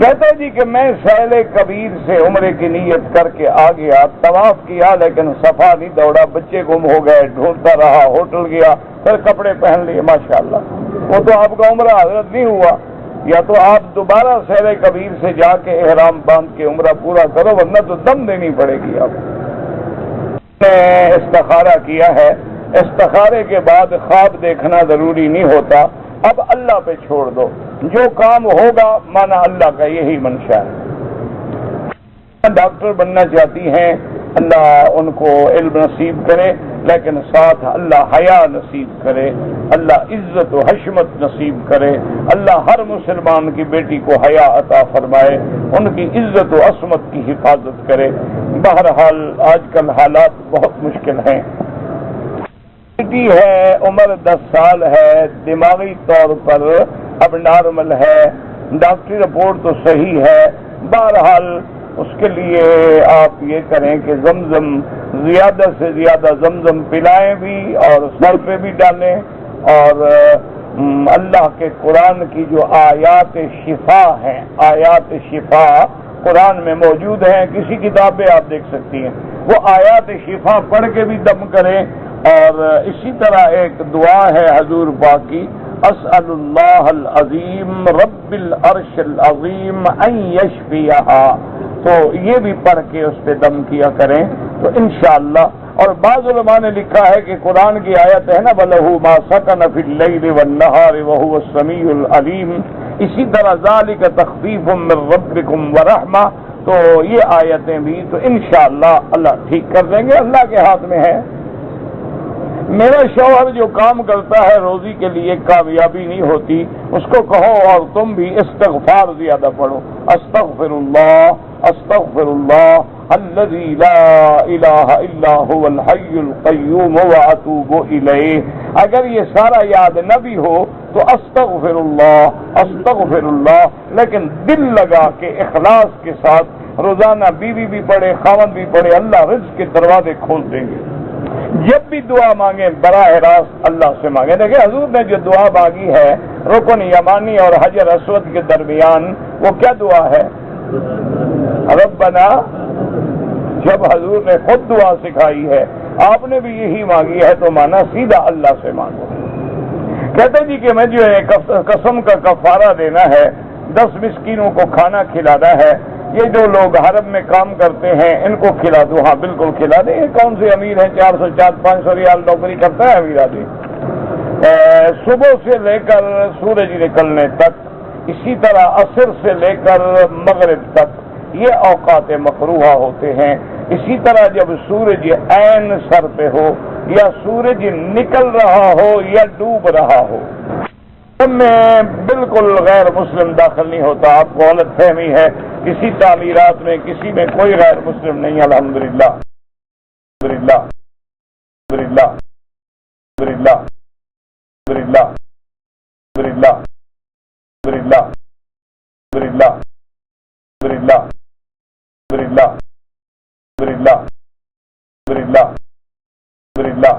[SPEAKER 1] کہتے جی کہ میں سیل کبیر سے عمرے کی نیت کر کے آ گیا، طواف کیا، لیکن صفا نہیں دوڑا، بچے گم ہو گئے، ڈھونڈتا رہا، ہوٹل گیا، پھر کپڑے پہن لیے، ماشاءاللہ وہ تو آپ کا عمرہ حضرت نہیں ہوا۔ یا تو آپ دوبارہ سیل کبیر سے جا کے احرام باندھ کے عمرہ پورا کرو، ورنہ تو دم دینی پڑے گی آپ نے۔ استخارہ کیا ہے، استخارے کے بعد خواب دیکھنا ضروری نہیں ہوتا، اب اللہ پہ چھوڑ دو، جو کام ہوگا مانا اللہ کا یہی منشا ہے۔ ڈاکٹر بننا چاہتی ہیں، اللہ ان کو علم نصیب کرے، لیکن ساتھ اللہ حیا نصیب کرے، اللہ عزت و حشمت نصیب کرے، اللہ ہر مسلمان کی بیٹی کو حیا عطا فرمائے، ان کی عزت و عصمت کی حفاظت کرے۔ بہرحال آج کل حالات بہت مشکل ہیں۔ بیٹی ہے، عمر 10 سال ہے، دماغی طور پر اب نارمل ہے، ڈاکٹری رپورٹ تو صحیح ہے، بہرحال اس کے لیے آپ یہ کریں کہ زمزم زیادہ سے زیادہ زمزم پلائیں بھی، اور سر پہ بھی ڈالیں، اور اللہ کے قرآن کی جو آیات شفا ہیں، آیات شفا قرآن میں موجود ہیں، کسی کتاب پہ آپ دیکھ سکتی ہیں، وہ آیات شفا پڑھ کے بھی دم کریں۔ اور اسی طرح ایک دعا ہے حضور پاک کی، اسأل اللہ العظیم رب العرش العظیم ان یشفیہا، تو یہ بھی پڑھ کے اس پہ دم کیا کریں تو انشاءاللہ۔ اور بعض علماء نے لکھا ہے کہ قرآن کی آیت ہے نا، وَلَهُ مَا سَكَنَ فِي اللَّيْلِ وَالنَّهَارِ وَهُوَ السَّمِيعُ الْعَلِيمُ، اسی طرح ذَلِكَ تَخْفِيفٌ مِّن رَّبِّكُمْ وَرَحْمَةٌ، تو یہ آیتیں بھی تو انشاءاللہ اللہ ٹھیک کر دیں گے، اللہ کے ہاتھ میں ہے۔ میرا شوہر جو کام کرتا ہے روزی کے لیے کامیابی نہیں ہوتی، اس کو کہو اور تم بھی استغفار زیادہ پڑھو، استغفر اللہ الذی لا الہ الا هو الحی القیوم واتوب الیہ۔ اگر یہ سارا یاد نہ بھی ہو تو استغفر اللہ، لیکن دل لگا کے اخلاص کے ساتھ روزانہ بیوی بھی پڑھے، خاوند بھی پڑھے، اللہ رزق کے دروازے کھول دیں گے۔ جب بھی دعا مانگیں براہ راست اللہ سے مانگیں۔ دیکھیں حضور نے جو دعا مانگی ہے رکن یمانی اور حجر اسود کے درمیان، وہ کیا دعا ہے؟ ربنا، جب حضور نے خود دعا سکھائی ہے، آپ نے بھی یہی مانگی ہے تو مانا سیدھا اللہ سے مانگو۔ کہتے جی کہ میں جو ہے قسم کا کفارہ دینا ہے، 10 مسکینوں کو کھانا کھلانا ہے، یہ جو لوگ حرم میں کام کرتے ہیں ان کو کھلا دو۔ ہاں بالکل کھلا دیں، یہ کون سے امیر ہیں، 400-500 ریال نوکری کرتا ہے امیر آدمی۔ صبح سے لے کر سورج نکلنے تک، اسی طرح عصر سے لے کر مغرب تک یہ اوقات مکروہ ہوتے ہیں۔ اسی طرح جب سورج عین سر پہ ہو، یا سورج نکل رہا ہو یا ڈوب رہا ہو، ان میں بالکل غیر مسلم داخل نہیں ہوتا۔ آپ کو غلط فہمی ہے، کسی تعمیرات میں کسی میں کوئی غیر مسلم نہیں، الحمدللہ۔ للہ.